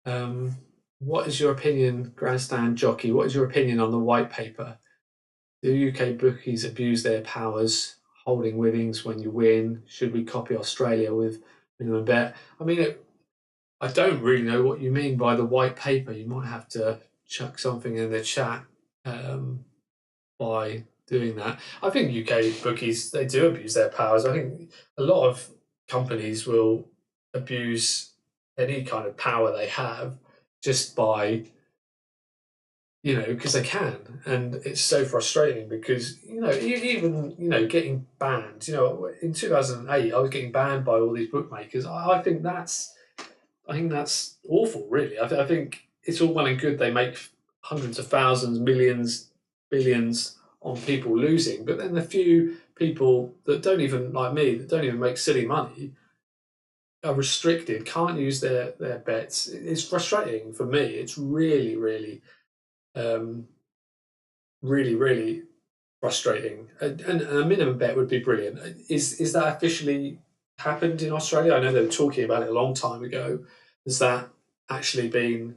Um, what is your opinion, Grandstand Jockey? What is your opinion on the white paper? Do UK bookies abuse their powers, holding winnings when you win? Should we copy Australia with minimum bet? I mean, I don't really know what you mean by the white paper. You might have to chuck something in the chat by doing that. I think UK bookies, they do abuse their powers. I think a lot of companies will abuse any kind of power they have just by, you know, because they can, and it's so frustrating because, you know, even, you know, getting banned, you know, in 2008 I was getting banned by all these bookmakers. I think that's awful, really. I think it's all well and good they make hundreds of thousands, millions, billions on people losing, but then the few people that don't even, like me, that don't even make silly money are restricted, can't use their bets. It's frustrating for me. It's really, really, um, really frustrating. And a minimum bet would be brilliant. Is that officially happened in Australia? I know they were talking about it a long time ago. Has that actually been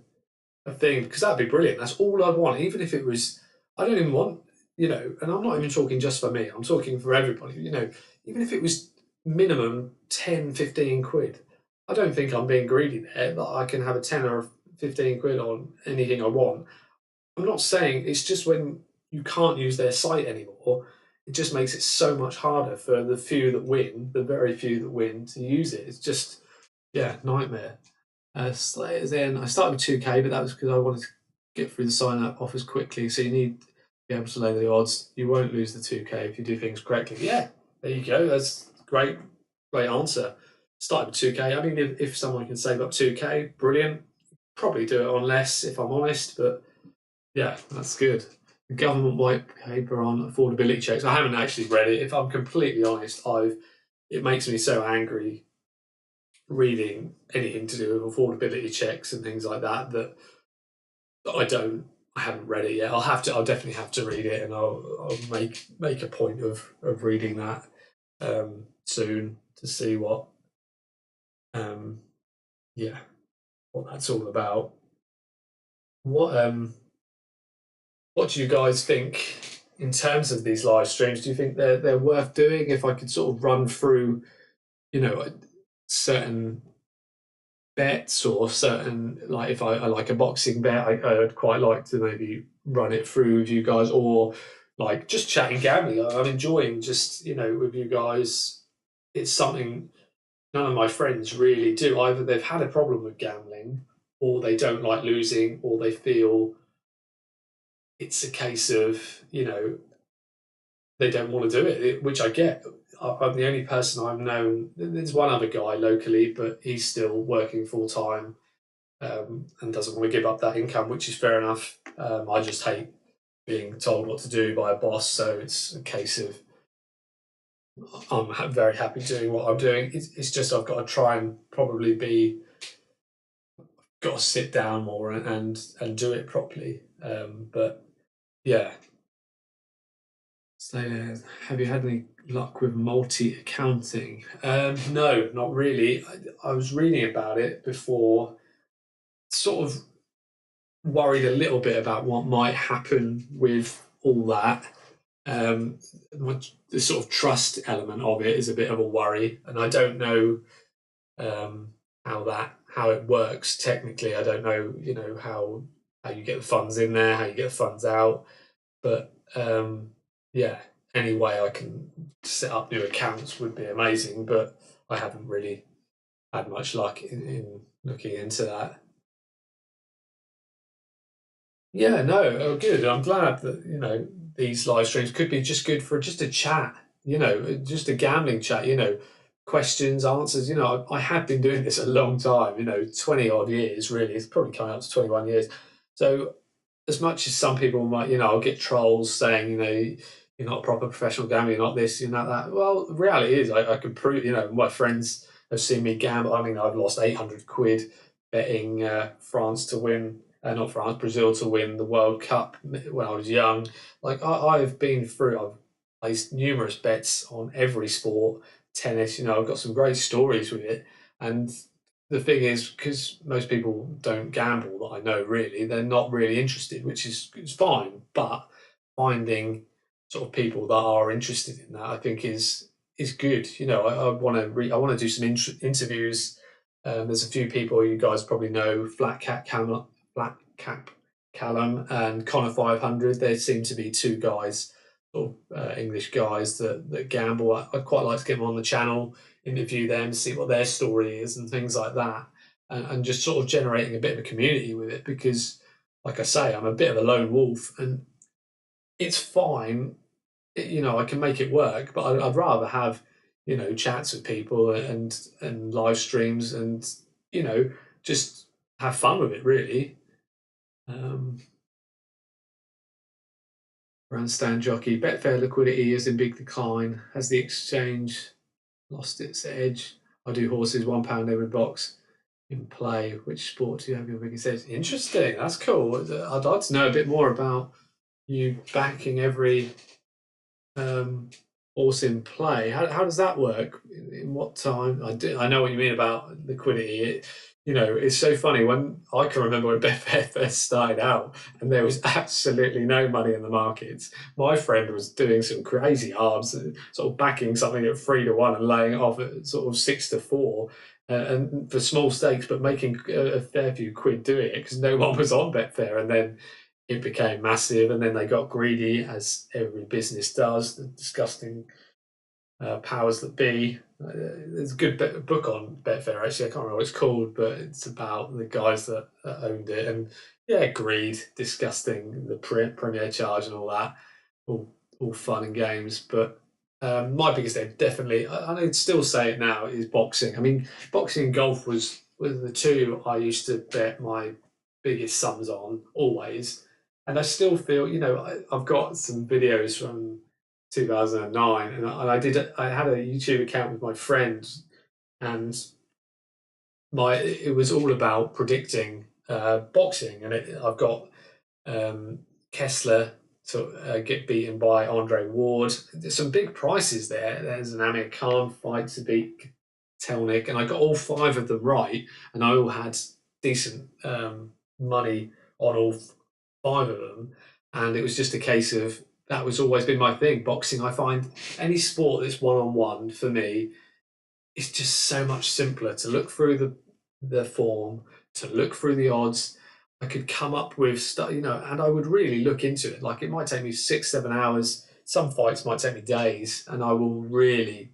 a thing? Because that'd be brilliant. That's all I'd want. Even if it was, I don't even want, you know, and I'm not even talking just for me. I'm talking for everybody. You know, even if it was minimum 10, 15 quid. I don't think I'm being greedy there. That I can have a 10 or 15 quid on anything I want. I'm not saying it's just when you can't use their site anymore, it just makes it so much harder for the few that win, the very few that win, to use it. It's just, yeah, nightmare. Slayers in. I started with 2K, but that was because I wanted to get through the sign up offers quickly. So you need to be able to lay the odds. You won't lose the 2K if you do things correctly. Yeah, there you go. That's great. Great answer. Started with 2K. I mean, if someone can save up 2K, brilliant. Probably do it on less if I'm honest, but yeah, that's good. The government white paper on affordability checks. I haven't actually read it. If I'm completely honest, it makes me so angry reading anything to do with affordability checks and things like that that I haven't read it yet. I'll definitely have to read it, and I'll make a point of reading that soon to see what um yeah, what that's all about. What what do you guys think? in terms of these live streams, do you think they're worth doing? If I could sort of run through, certain bets or certain, like if I like a boxing bet, I'd quite like to maybe run it through with you guys, or like just chatting gambling. I'm enjoying just with you guys. It's something none of my friends really do. Either they've had a problem with gambling, or they don't like losing, or they feel it's a case of they don't want to do it, which I get. I'm the only person I've known. There's one other guy locally, but he's still working full time, and doesn't want to give up that income, which is fair enough. I just hate being told what to do by a boss, so it's a case of I'm very happy doing what I'm doing. It's just I've got to try and probably got to sit down more and do it properly. But yeah. So, have you had any luck with multi accounting? No, not really. I was reading about it before, sort of worried a little bit about what might happen with all that. Um, the sort of trust element of it is a bit of a worry, and I don't know um, how it works technically. I don't know, how you get the funds in there, how you get the funds out. But yeah, any way I can set up new accounts would be amazing. But I haven't really had much luck in looking into that. Yeah, no, oh, good. I'm glad that these live streams could be just good for just a chat. Just a gambling chat. Questions, answers. I have been doing this a long time. 20 odd years, really. It's probably coming up to 21 years. So as much as some people might, I'll get trolls saying, you're not a proper professional gambler, you're not this, you're not that. Well, the reality is, I can prove, my friends have seen me gamble. I mean, I've lost 800 quid betting France to win, not France, Brazil to win the World Cup when I was young. Like, I've been through, I've placed numerous bets on every sport, tennis, I've got some great stories with it. And the thing is, because most people don't gamble that I know really, they're not really interested, which is fine. But finding sort of people that are interested in that, I think is good. I want to I want to do some interviews. There's a few people you guys probably know, Flat Cap Callum, and Connor 500. There seem to be two guys, sort of English guys that gamble. I'd quite like to get them on the channel, interview them, see what their story is, and things like that, and just sort of generating a bit of a community with it. Because, like I say, I'm a bit of a lone wolf, and it's fine. I can make it work, but I'd rather have chats with people and live streams and just have fun with it. Really. Um, Grandstand jockey, Betfair liquidity is in big decline. Has the exchange lost its edge? I do horses, £1 every box in play. Which sport do you have your biggest edge? Interesting. That's cool. I'd like to know a bit more about you backing every horse in play. How does that work? In what time? I know what you mean about liquidity. It's so funny when I can remember when Betfair first started out, and there was absolutely no money in the markets. My friend was doing some crazy arms, sort of backing something at 3-1 and laying it off at sort of 6-4. And for small stakes, but making a fair few quid doing it because no one was on Betfair. And then it became massive, and then they got greedy, as every business does. The disgusting powers that be. There's a good book on Betfair, actually. I can't remember what it's called, but it's about the guys that owned it. And yeah, greed, disgusting, the premier charge and all that. All fun and games. But my biggest aim, definitely, I'd still say it now, is boxing. I mean, boxing and golf was the two I used to bet my biggest sums on, always. And I still feel, I've got some videos from 2009, and I had a YouTube account with my friends, and it was all about predicting boxing, and I've got Kessler to get beaten by Andre Ward. There's some big prices there. There's an Amir Khan fight to beat Telnik, and I got all 5 of them right, and I all had decent money on all 5 of them, and it was just a case of that was always been my thing. Boxing, I find any sport that's one-on-one for me, it's just so much simpler to look through the form, to look through the odds. I could come up with stuff, and I would really look into it. Like it might take me 6, 7 hours. Some fights might take me days, and I will really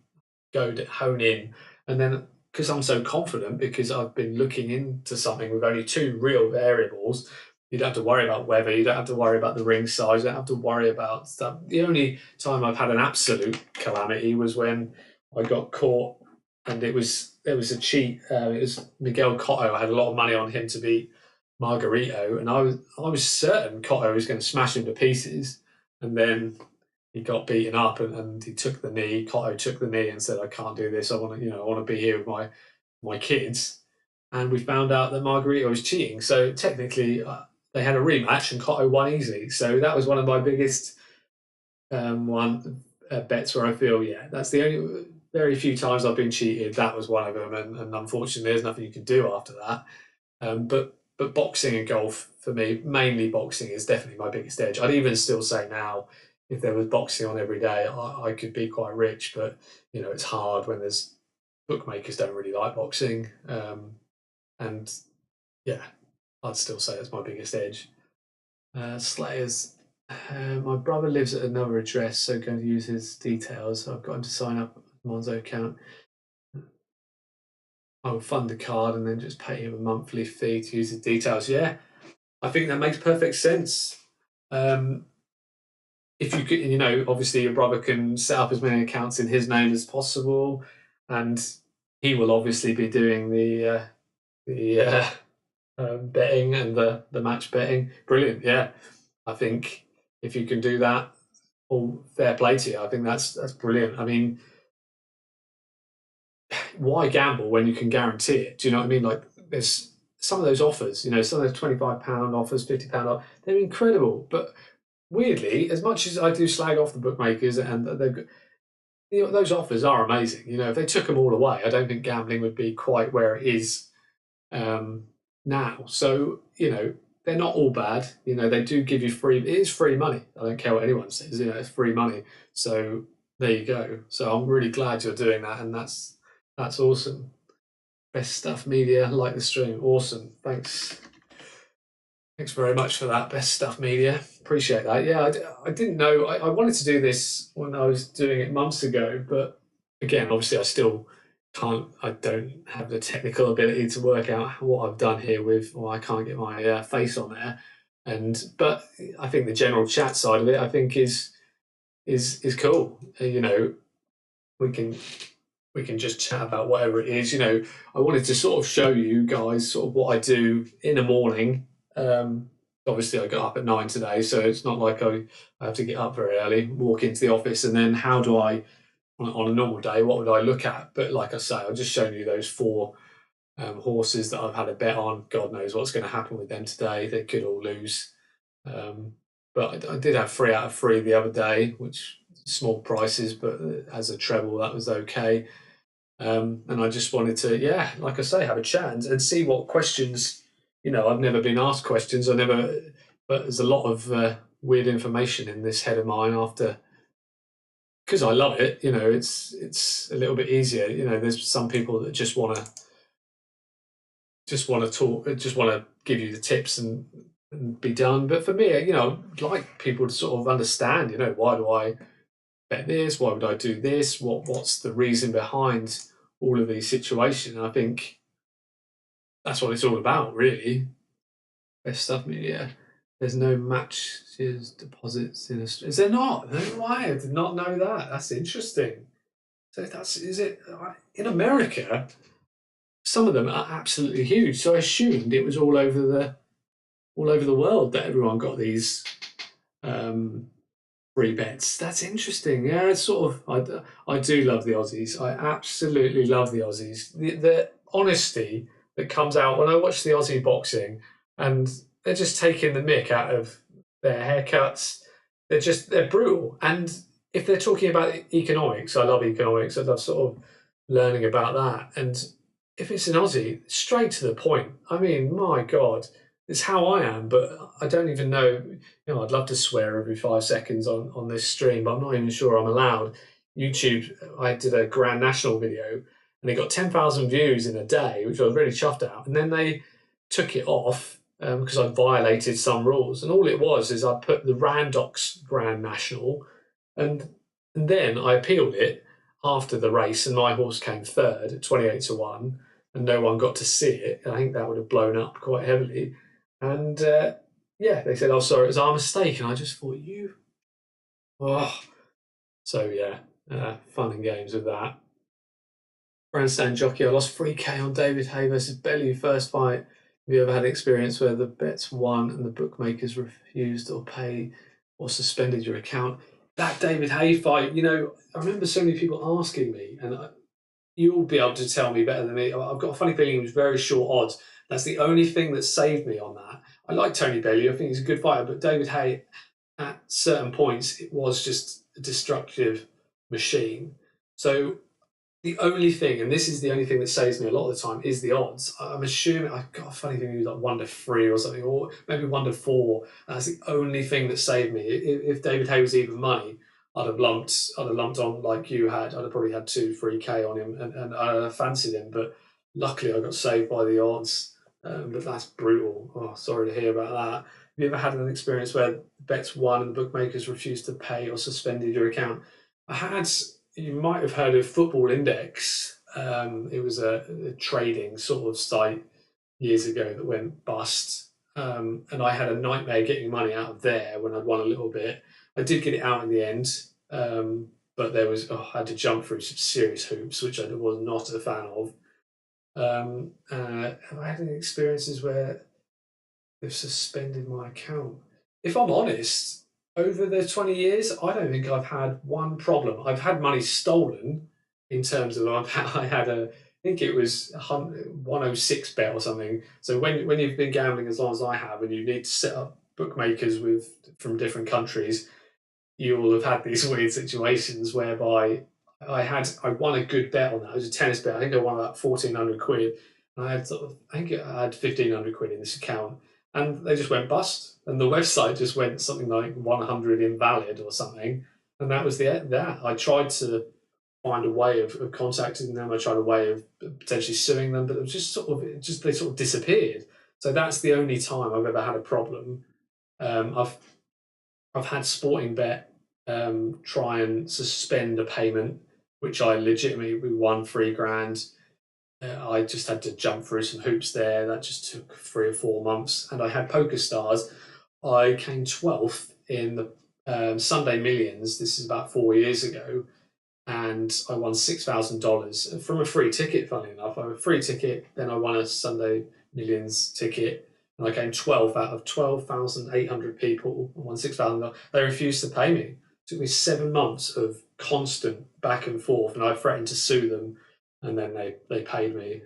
go to hone in. And then because I'm so confident, because I've been looking into something with only two real variables, you don't have to worry about weather, you don't have to worry about the ring size, you don't have to worry about stuff. The only time I've had an absolute calamity was when I got caught, and there was a cheat. It was Miguel Cotto. I had a lot of money on him to beat Margarito, and I was certain Cotto was going to smash him to pieces, and then he got beaten up, and he took the knee. Cotto took the knee and said, "I can't do this. I want to, I want to be here with my kids." And we found out that Margarito was cheating. So technically, they had a rematch, and Cotto won easily. So that was one of my biggest bets where I feel, yeah, that's the only very few times I've been cheated. That was one of them, and unfortunately, there's nothing you can do after that. But boxing and golf for me, mainly boxing, is definitely my biggest edge. I'd even still say now, if there was boxing on every day, I could be quite rich. But it's hard when there's bookmakers don't really like boxing, and yeah, I'd still say it's my biggest edge. Slayers. My brother lives at another address, so going to use his details. I've got him to sign up on Monzo account. I will fund the card and then just pay him a monthly fee to use his details. Yeah, I think that makes perfect sense. If you could, obviously your brother can set up as many accounts in his name as possible, and he will obviously be doing the betting and the match betting. Brilliant, yeah. I think if you can do that, all fair play to you. I think that's brilliant. I mean, why gamble when you can guarantee it? Do you know what I mean? Like, there's some of those offers, some of those £25 offers, £50 offers, they're incredible. But weirdly, as much as I do slag off the bookmakers, and those offers are amazing. If they took them all away, I don't think gambling would be quite where it is now. So, they're not all bad. They do give you free. It is free money. I don't care what anyone says. It's free money. So there you go. So I'm really glad you're doing that, and that's awesome. Best Stuff Media, like the stream. Awesome. Thanks very much for that, Best Stuff Media. Appreciate that. Yeah, I didn't know. I wanted to do this when I was doing it months ago, but again, obviously, I don't have the technical ability to work out what I've done here I can't get my face on there. But I think the general chat side of it, I think is cool. We can just chat about whatever it is. I wanted to sort of show you guys sort of what I do in the morning. Obviously, I got up at 9 today, so it's not like I have to get up very early, walk into the office, and then how do I, on a normal day, what would I look at? But like I say, I've just shown you those 4 horses that I've had a bet on. God knows what's going to happen with them today. They could all lose. But I did have 3 out of 3 the other day, which small prices, but as a treble, that was okay. And I just wanted to, like I say, have a chat and see what questions. I've never been asked questions. But there's a lot of weird information in this head of mine because I love it. It's a little bit easier. There's some people that just want to talk, just want to give you the tips and be done. But for me, I'd like people to sort of understand. Why do I bet this? Why would I do this? What's the reason behind all of these situations? And I think that's what it's all about, really. Best Stuff Media. There's no matches deposits in Australia. Is there not? No, why? I did not know that. That's interesting. So is it in America? Some of them are absolutely huge. So I assumed it was all over the world that everyone got these free bets. That's interesting. Yeah, it's sort of. I do love the Aussies. I absolutely love the Aussies. The honesty that comes out when I watch the Aussie boxing, and they're just taking the mick out of their haircuts. They're brutal. And if they're talking about economics, I love economics. I love sort of learning about that. And if it's an Aussie, straight to the point. I mean, my God, it's how I am, but I don't even know. You know, I'd love to swear every 5 seconds on this stream, but I'm not even sure I'm allowed. YouTube, I did a Grand National video, and it got 10,000 views in a day, which I was really chuffed at. And then they took it off because I violated some rules. And all it was is I put the Randox Grand National, and and then I appealed it after the race, and my horse came third at 28-1, and no one got to see it. I think that would have blown up quite heavily. And yeah, they said, "Oh, sorry, it was our mistake." And I just thought, you. Oh. So yeah, fun and games with that. Grandstand jockey, I lost 3K on David Hay versus Bellew first fight. Have you ever had an experience where the bets won and the bookmakers refused or pay or suspended your account? That David Hay fight, you know, I remember so many people asking me, and you'll be able to tell me better than me. I've got a funny feeling it was very short odds. That's the only thing that saved me on that. I like Tony Bellew. I think he's a good fighter, but David Hay, at certain points, it was just a destructive machine. So the only thing, and this is the only thing that saves me a lot of the time, is the odds. I'm assuming I've got a funny thing, maybe like 1-3 or something, or maybe 1-4. That's the only thing that saved me. If David Hay was even money, I'd have lumped on like you had. I'd have probably had 2-3K on him, and I fancied him. But luckily, I got saved by the odds. But that's brutal. Oh, sorry to hear about that. Have you ever had an experience where bets won and the bookmakers refused to pay or suspended your account? I had. You might have heard of Football Index. It was a trading sort of site years ago that went bust. And I had a nightmare getting money out of there when I'd won a little bit. I did get it out in the end, but there was I had to jump through some serious hoops, which I was not a fan of. Have I had any experiences where they've suspended my account? If I'm honest, over the 20 years, I don't think I've had one problem. I've had money stolen in terms of I had I think it was 106 bet or something. So when you've been gambling as long as I have, and you need to set up bookmakers from different countries, you will have had these weird situations whereby I won a good bet on that. It was a tennis bet. I think I won about 1,400 quid. And I think I had 1,500 quid in this account, and they just went bust. And the website just went something like 100 invalid or something, and that was that. I tried to find a way of contacting them. I tried a way of potentially suing them, but it was just they sort of disappeared. So that's the only time I've ever had a problem. I've had Sporting Bet try and suspend a payment, which I legitimately won 3 grand. I just had to jump through some hoops there. That just took 3 or 4 months. And I had Poker Stars. I came 12th in the Sunday Millions. This is about 4 years ago. And I won $6,000 from a free ticket, funnily enough. I had a free ticket, then I won a Sunday Millions ticket. And I came 12th out of 12,800 people. I won $6,000. They refused to pay me. It took me 7 months of constant back and forth, and I threatened to sue them, and then they paid me.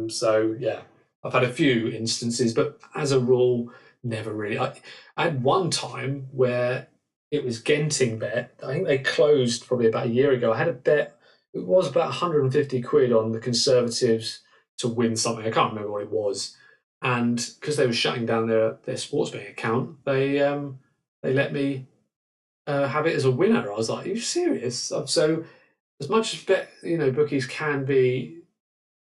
So yeah, I've had a few instances, but as a rule, never really. I had one time where it was Genting Bet. I think they closed probably about a year ago. I had a bet. It was about 150 quid on the Conservatives to win something. I can't remember what it was. And because they were shutting down their sports betting account, they let me have it as a winner. I was like, "Are you serious?" So as much as bookies can be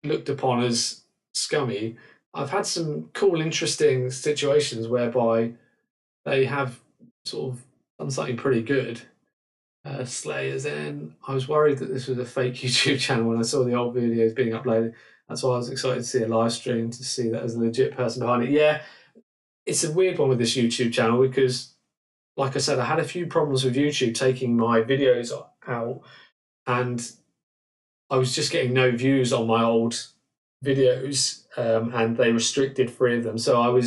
looked upon as scummy, I've had some cool, interesting situations whereby they have sort of done something pretty good. Slayers in. I was worried that this was a fake YouTube channel when I saw the old videos being uploaded. That's why I was excited to see a live stream to see that as a legit person behind it. Yeah, it's a weird one with this YouTube channel because, like I said, I had a few problems with YouTube taking my videos out, and I was just getting no views on my old videos, and they restricted 3 of them. So I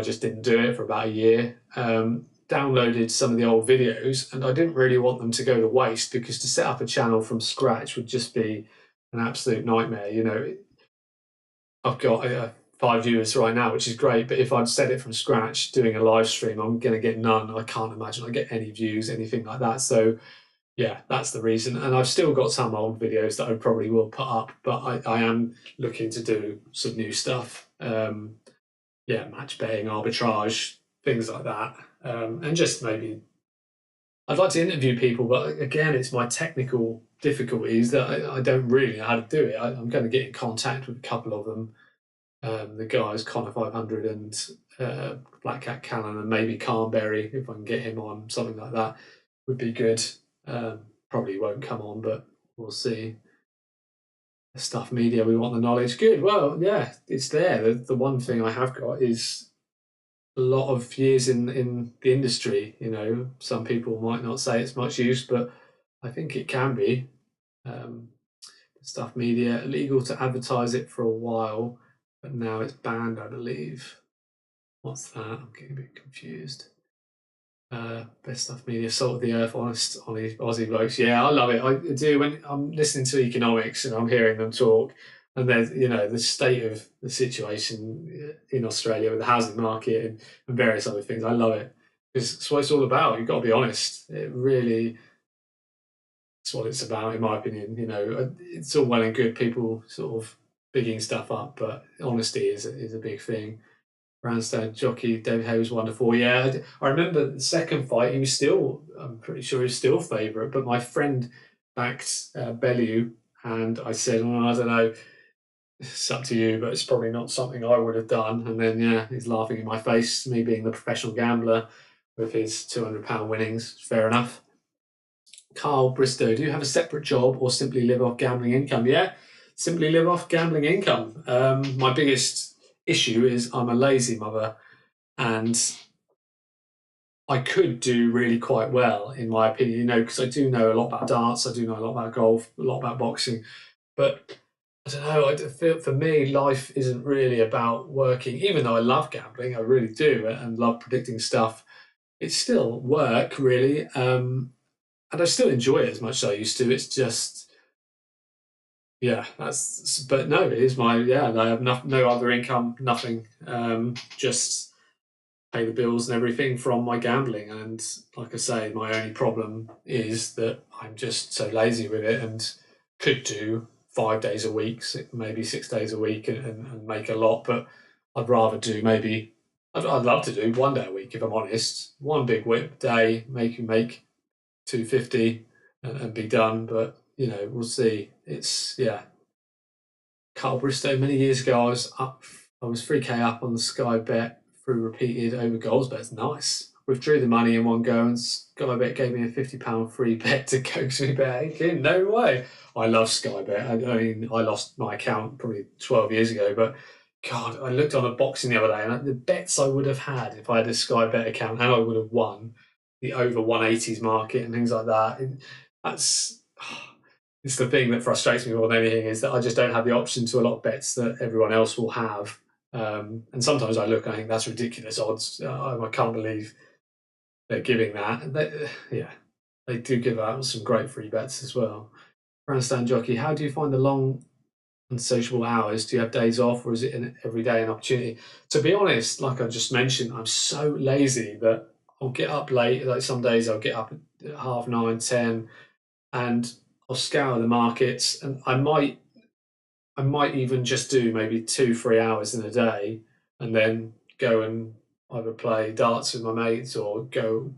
just didn't do it for about a year. Downloaded some of the old videos, and I didn't really want them to go to waste because to set up a channel from scratch would just be an absolute nightmare. I've got 5 viewers right now, which is great, but if I'd set it from scratch doing a live stream, I'm going to get none. I can't imagine I get any views, anything like that. So yeah, that's the reason. And I've still got some old videos that I probably will put up, but I am looking to do some new stuff. yeah, match betting, arbitrage, things like that. And just maybe I'd like to interview people, but again, it's my technical difficulties that I don't really know how to do it. I'm going to get in contact with a couple of them. The guys Connor 500 and Black Cat Cannon, and maybe Carnberry, if I can get him on, something like that would be good. Probably won't come on, but we'll see. The stuff media, we want the knowledge. Good. Well, yeah, it's there. The one thing I have got is a lot of years in the industry. You know, some people might not say it's much use, but I think it can be. Um, Stuff media, illegal to advertise it for a while, but now it's banned, I believe. What's that? I'm getting a bit confused. Best stuff media, salt of the earth, honest Aussie blokes. Yeah, I love it. I do. When I'm listening to economics and I'm hearing them talk, and there's, you know, the state of the situation in Australia with the housing market and various other things. I love it because it's what it's all about. You've got to be honest. It really, it's what it's about, in my opinion. You know, it's all well and good people sort of bigging stuff up, but honesty is a big thing. Grandstand jockey David Hay was wonderful. Yeah, I remember the second fight. He was still, I'm pretty sure he was still favourite. But my friend backed Bellew, and I said, "Oh, I don't know. It's up to you, but it's probably not something I would have done." And then, yeah, he's laughing in my face. Me being the professional gambler with his £200 winnings. Fair enough. Carl Bristow, do you have a separate job or simply live off gambling income? Yeah, simply live off gambling income. My biggest issue is I'm a lazy mother, and I could do really quite well, in my opinion, you know, because I do know a lot about darts, I do know a lot about golf, a lot about boxing, but I don't know. I feel for me, life isn't really about working. Even though I love gambling, I really do, and love predicting stuff. It's still work, really, and I still enjoy it as much as I used to. It's just, yeah, that's. But no, it is my, yeah. I have no other income, nothing. Just pay the bills and everything from my gambling. And like I say, my only problem is that I'm just so lazy with it, and could do 5 days a week, maybe 6 days a week, and make a lot. But I'd rather do maybe. I'd love to do 1 day a week, if I'm honest. One big whip day, make 250 and be done. But you know, we'll see. It's, yeah. Carl Bristow, many years ago, I was 3k up on the Sky Bet through repeated over goals bets. Nice. Withdrew the money in one go, and Sky Bet gave me a £50 free bet to coax me back in. No way. I love Sky Bet. I mean, I lost my account probably 12 years ago, but God, I looked on a boxing the other day, and the bets I would have had if I had a Sky Bet account, and I would have won the over 180s market and things like that. That's it's the thing that frustrates me more than anything, is that I just don't have the option to a lot of bets that everyone else will have. And sometimes I look and I think that's ridiculous odds. I can't believe they're giving that. Yeah, they do give out some great free bets as well. Grandstand jockey, how do you find the long unsociable hours? Do you have days off, or is it every day an opportunity? To be honest, like I just mentioned, I'm so lazy that I'll get up late. Like some days I'll get up at 9:30, 10, and I'll scour the markets, and I might even just do maybe 2-3 hours in a day, and then go and either play darts with my mates or go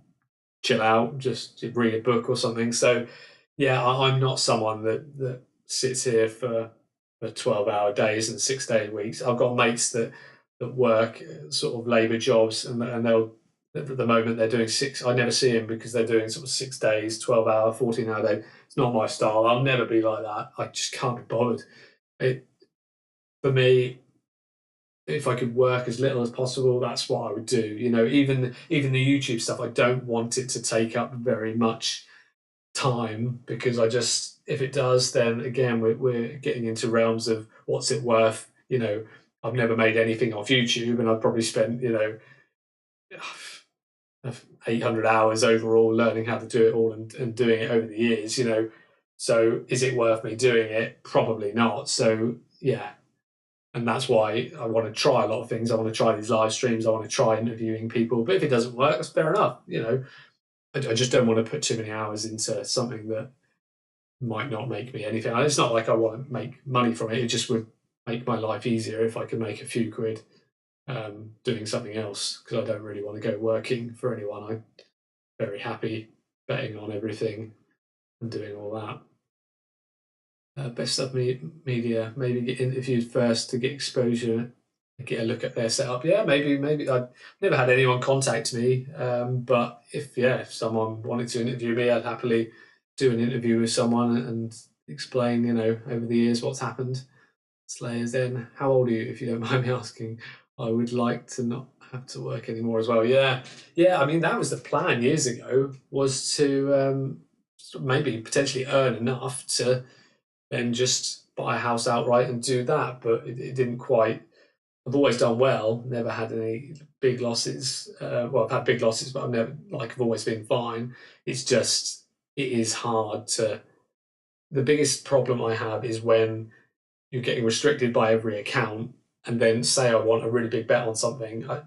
chill out, just read a book or something. So yeah, I'm not someone that sits here for 12-hour days and 6 day weeks. I've got mates that work sort of labour jobs, and they'll, at the moment they're doing six. I never see them because they're doing sort of 6 days, 12-hour, 14-hour day. It's not my style. I'll never be like that. I just can't be bothered. It, for me, if I could work as little as possible, that's what I would do. You know, even the YouTube stuff, I don't want it to take up very much time, because I just, if it does, then again we're getting into realms of what's it worth. You know, I've never made anything off YouTube, and I've probably spent, you know, 800 hours overall learning how to do it all, and doing it over the years. You know, so is it worth me doing it? Probably not. So yeah, and that's why I want to try a lot of things. I want to try these live streams. I want to try interviewing people. But if it doesn't work, that's fair enough. You know, I just don't want to put too many hours into something that might not make me anything. It's not like I want to make money from it. It just would make my life easier if I could make a few quid. doing something else, because I don't really want to go working for anyone. I'm very happy betting on everything and doing all that. Best stuff media, maybe get interviewed first to get exposure, get a look at their setup. Yeah, maybe I've never had anyone contact me, but if someone wanted to interview me, I'd happily do an interview with someone and explain, over the years what's happened. Slayers then. How old are you, if you don't mind me asking? I would like to not have to work anymore as well. Yeah, yeah. I mean, that was the plan years ago, was to maybe potentially earn enough to then just buy a house outright and do that. But it didn't quite. I've always done well, never had any big losses. Well, I've had big losses, but I've always been fine. It's just, it is hard to. The biggest problem I have is when you're getting restricted by every account, and then say I want a really big bet on something. I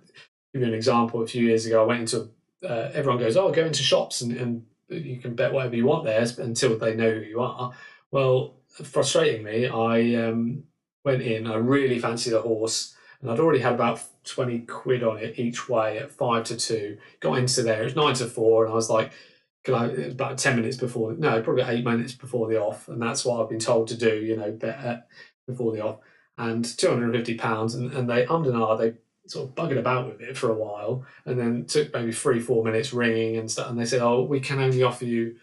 give you an example. A few years ago, I went into everyone goes, "Oh, go into shops and you can bet whatever you want there until they know who you are." Well, frustratingly, I went in. I really fancied a horse, and I'd already had about 20 quid on it each way at 5-2. Got into there. It was 9-4, and I was like, it was about 10 minutes before, no, probably 8 minutes before the off, and that's what I've been told to do, bet before the off, and £250, and they ummed and ahed, they sort of buggered about with it for a while, and then took maybe 3-4 minutes ringing and stuff, and they said, "Oh, we can only offer you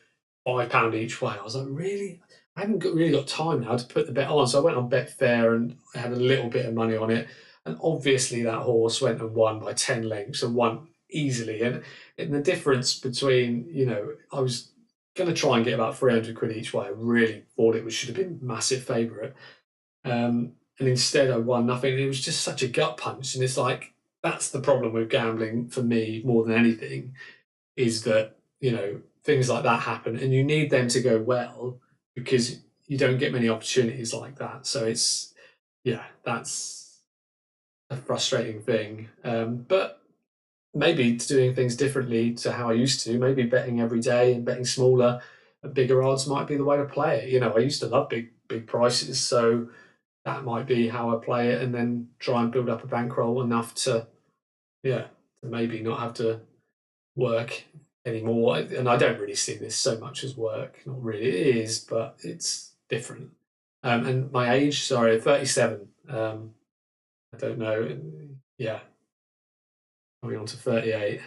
£5 each way." I was like, really? I haven't really got time now to put the bet on, so I went on Betfair and I had a little bit of money on it, and obviously that horse went and won by 10 lengths and won easily, and the difference between, I was going to try and get about 300 quid each way. I really thought should have been massive favourite. And instead I won nothing. It was just such a gut punch. And it's like, that's the problem with gambling for me more than anything, is that, things like that happen and you need them to go well, because you don't get many opportunities like that. So that's a frustrating thing. But maybe doing things differently to how I used to, maybe betting every day and betting smaller at bigger odds might be the way to play it. I used to love big prices, so that might be how I play it, and then try and build up a bankroll enough to maybe not have to work anymore. And I don't really see this so much as work. Not really. It is, but it's different. And my age, sorry, 37. I don't know. Yeah, coming on to 38.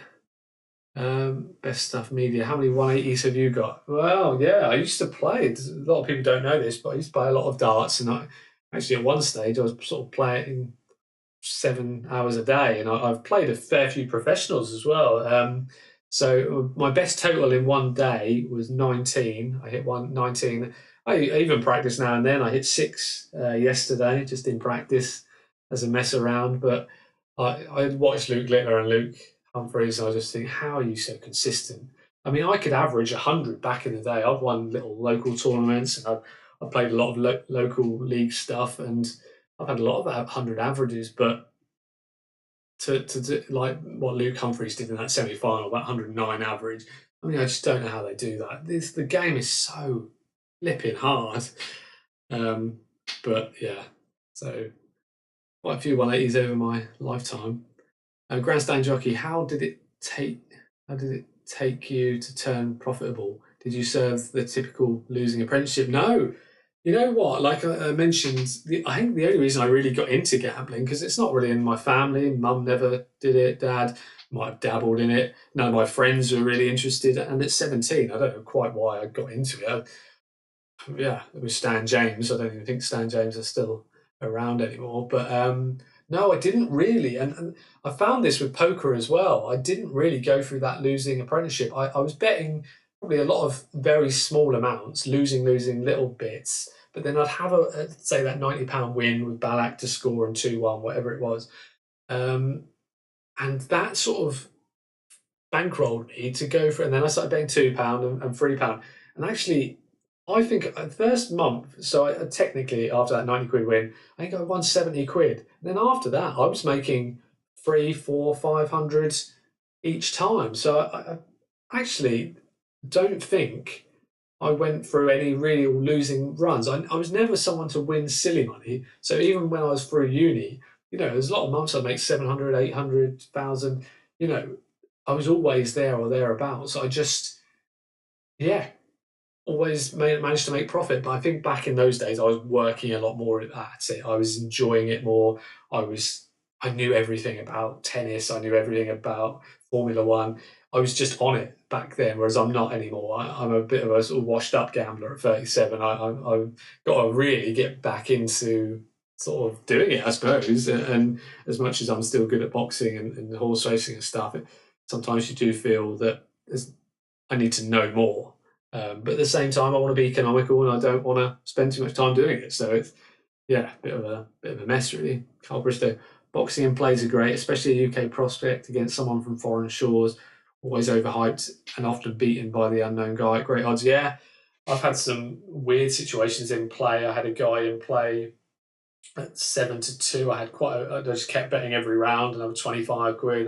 Best stuff media. How many 180s have you got? Well, yeah, I used to play. A lot of people don't know this, but I used to play a lot of darts, and actually at one stage I was sort of playing 7 hours a day, and I've played a fair few professionals as well. So my best total in one day was 19. I hit 19. I even practice now and then. I hit 6 yesterday, just in practice as a mess around. But I watched Luke Littler and Luke Humphreys, and I just think, how are you so consistent? I mean, I could average 100 back in the day. I've won little local tournaments, and I've played a lot of local league stuff, and I've had a lot of 100 averages. But to do, like what Luke Humphreys did in that semi-final, that 109 average, I mean, I just don't know how they do that. The game is so flipping hard. But yeah, so quite a few 180s over my lifetime. Grandstand jockey, how did it take you to turn profitable? Did you serve the typical losing apprenticeship? No. You know what? Like I mentioned, I think the only reason I really got into gambling, because it's not really in my family. Mum never did it. Dad might have dabbled in it. None of my friends were really interested. And at 17, I don't know quite why I got into it. Yeah, it was Stan James. I don't even think Stan James is still around anymore. But no, I didn't really. And I found this with poker as well. I didn't really go through that losing apprenticeship. I was betting probably a lot of very small amounts, losing little bits. But then I'd have say that £90 win with Ballack to score and 2-1, whatever it was. And that sort of bankrolled me to go for it. And then I started betting £2 and £3. And actually, I think the first month, so technically after that 90 quid win, I think I won 70 quid. And then after that, I was making 3, 4, 500 each time. So I actually don't think I went through any real losing runs. I was never someone to win silly money. So even when I was through uni, you know, there's a lot of months I'd make 700, 800,000. You know, I was always there or thereabouts. I just, yeah, always managed to make profit. But I think back in those days, I was working a lot more at it. I was enjoying it more. I knew everything about tennis. I knew everything about Formula One. I was just on it back then, whereas I'm not anymore. I'm a bit of a sort of washed up gambler at 37. I've got to really get back into sort of doing it, I suppose. And as much as I'm still good at boxing and horse racing and stuff, sometimes you do feel that I need to know more. But at the same time, I want to be economical and I don't want to spend too much time doing it. So it's yeah, bit of a mess really. Carl Bristow, boxing and plays are great, especially a UK prospect against someone from foreign shores. Always overhyped and often beaten by the unknown guy at great odds. Yeah, I've had some weird situations in play. I had a guy in play at 7-2. I just kept betting every round, and I was 25 quid.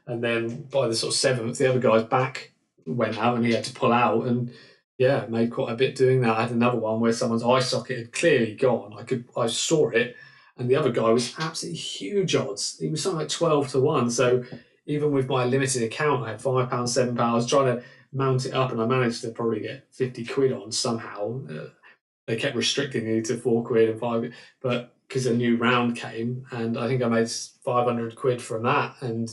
And then by the sort of seventh, the other guy's back went out, and he had to pull out. And yeah, made quite a bit doing that. I had another one where someone's eye socket had clearly gone. I saw it, and the other guy was absolutely huge odds. He was something like 12-1. So even with my limited account, I had £5, £7. I was trying to mount it up, and I managed to probably get 50 quid on somehow. They kept restricting me to 4 quid and 5, but because a new round came, and I think I made 500 quid from that. And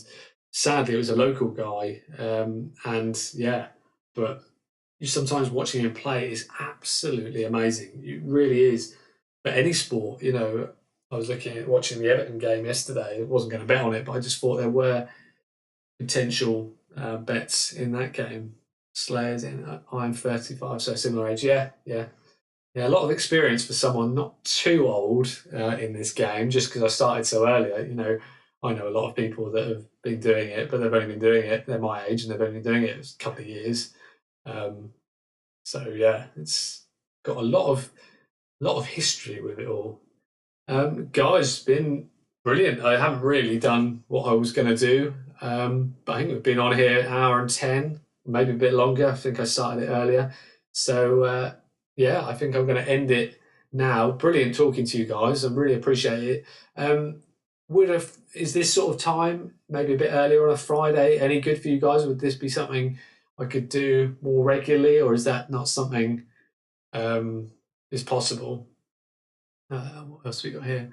sadly, it was a local guy, and yeah, but you sometimes watching him play is absolutely amazing. It really is. For any sport, you know, I was watching the Everton game yesterday. I wasn't going to bet on it, but I just thought there were potential bets in that game. Slayers in. I'm 35, so similar age. Yeah, yeah. Yeah, a lot of experience for someone not too old in this game, just because I started so early. You know, I know a lot of people that have been doing it, but they've only been doing it, they're my age, and they've only been doing it a couple of years. Um, so yeah, it's got a lot of history with it all. Guys, been brilliant. I haven't really done what I was going to do, but I think we've been on here an hour and 10, maybe a bit longer. I think I started it earlier. So, yeah, I think I'm going to end it now. Brilliant talking to you guys. I really appreciate it. Um, is this sort of time, maybe a bit earlier on a Friday, any good for you guys? Would this be something I could do more regularly, or is that not something is possible? What else we got here?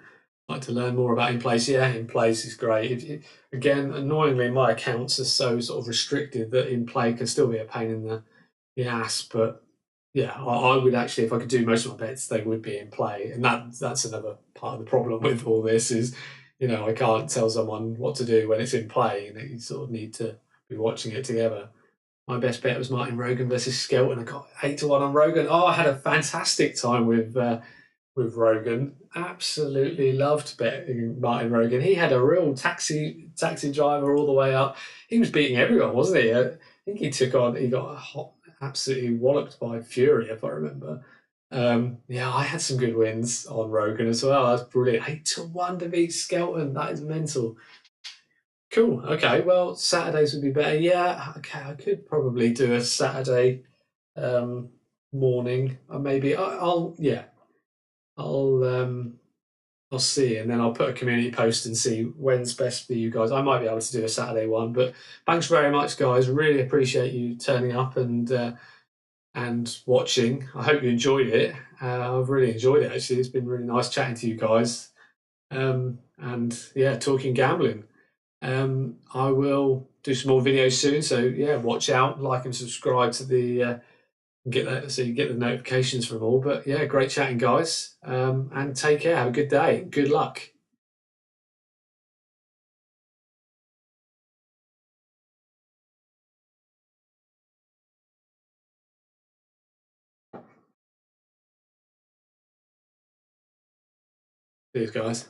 Like to learn more about In Place. Yeah, In Place is great. Again, annoyingly, my accounts are so sort of restricted that In Play can still be a pain in the ass. But yeah, I would actually, if I could do most of my bets, they would be In Play, and that's another part of the problem with all this is, you know, I can't tell someone what to do when it's in play. You know, you sort of need to be watching it together. My best bet was Martin Rogan versus Skelton. I got 8-1 on Rogan. Oh, I had a fantastic time with Rogan. Absolutely loved betting Martin Rogan. He had a real taxi driver all the way up. He was beating everyone, wasn't he? I think he got absolutely walloped by Fury, if I remember. Yeah, I had some good wins on Rogan as well. That's brilliant. 8-1 to beat Skelton. That is mental. Cool. Okay. Well, Saturdays would be better. Yeah. Okay. I could probably do a Saturday um, morning. Or maybe I'll yeah. I'll see, and then I'll put a community post and see when's best for you guys. I might be able to do a Saturday one, but thanks very much, guys. Really appreciate you turning up and watching. I hope you enjoyed it. I've really enjoyed it actually. It's been really nice chatting to you guys, and yeah, talking gambling. I will do some more videos soon, so yeah, watch out, like and subscribe to the get that so you get the notifications from all. But yeah, great chatting, guys. And take care. Have a good day. Good luck. Cheers, guys.